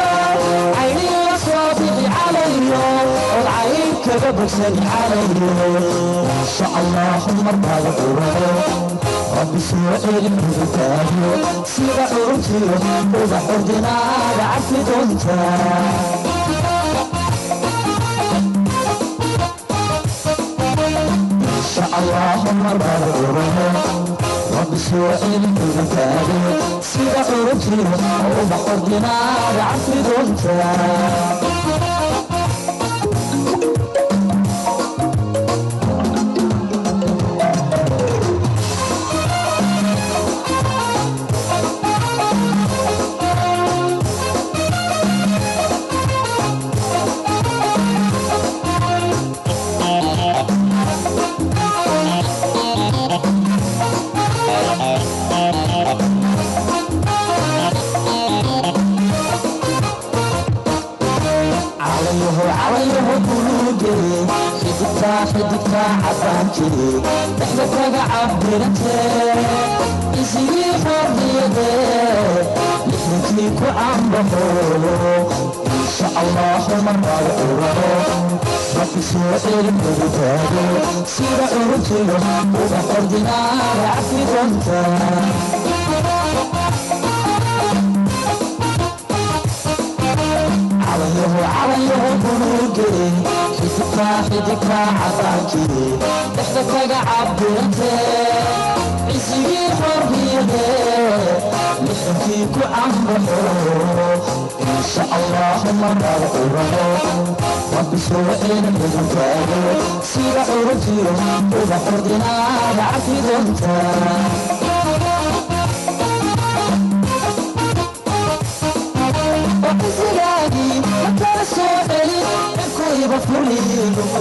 Speaker 10: عيني صافح عليه والعين كبكسا عليه إن شاء الله مرة الغروب ربي سوء العبتاد سير عرفتي وبحر دماء عفي دونتا إن شاء الله مرة الغروب ربي سوء الكتاب سيدة عرجي وبحر دينار عفري دونتا عليه بلوجي حدك عفانتي تحبك عبرتي يسيري حريتي لحنتيك وعم بحور إن شاء الله مرة الأولى ربي سوء المرتاد سير عرتي وبحر دينار عفي كنت عليه بلوجي حدك عفانتي تحبك عبرتي عزيزي حريتي لحنتيك وعم بحور إن شاء الله مرة الأولى ربي سوء المرتاد سير عرتي وبحر دينار عفي كنت وحزيادي مكان سوحلي الكوي بفرلي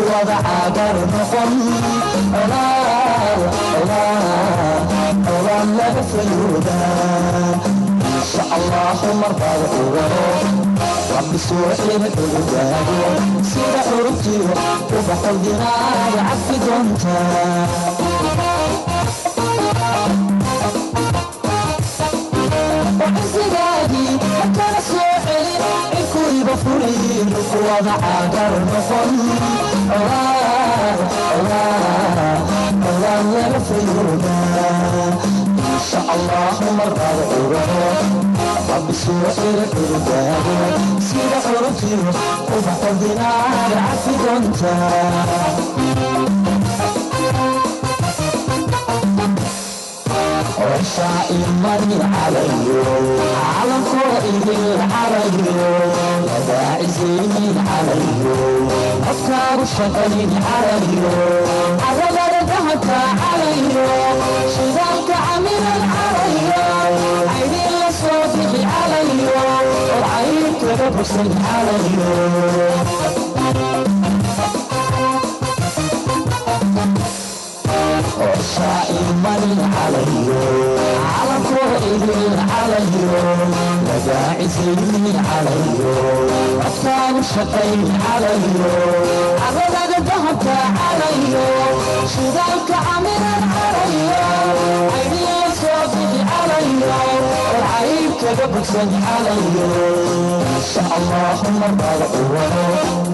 Speaker 10: وضع عبر نقم الله لا بفيودا إن شاء الله مرضى الأولى ربي سوحلي الكوي سير حرمتي وبحر دينار عفي دونتا وحزيادي مكان سوحلي الكوي بفرلي وضع عبر نقم الله لا بفيودا إن شاء الله مرة الأولى ربي سوء الكتاب سير حرمتي وبحر دينار عفي كنت وشائي مري علي على قائد علي لداعي زيني علي أفكار الشقين علي عرب ردهك علي شذاك عميرا علي عيني لصوتك علي وعينك ببسك علي وشائي مري علي على قائد علي لداعي زيني علي أفكار الشقين علي عرب ردهك علي شذاك عميرا علي عيني لصوتك علي وعينك ببسك علي إن شاء الله مرة الأولى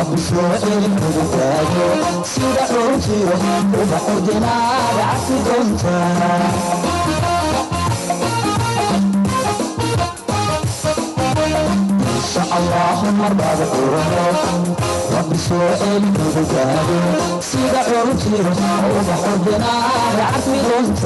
Speaker 10: ربي سوء الكتاب سير حرمتي وبحر دينار عفي كنت إن شاء الله مرة الأولى ربي سوء الكتاب سير حرمتي وبحر دينار عفي كنت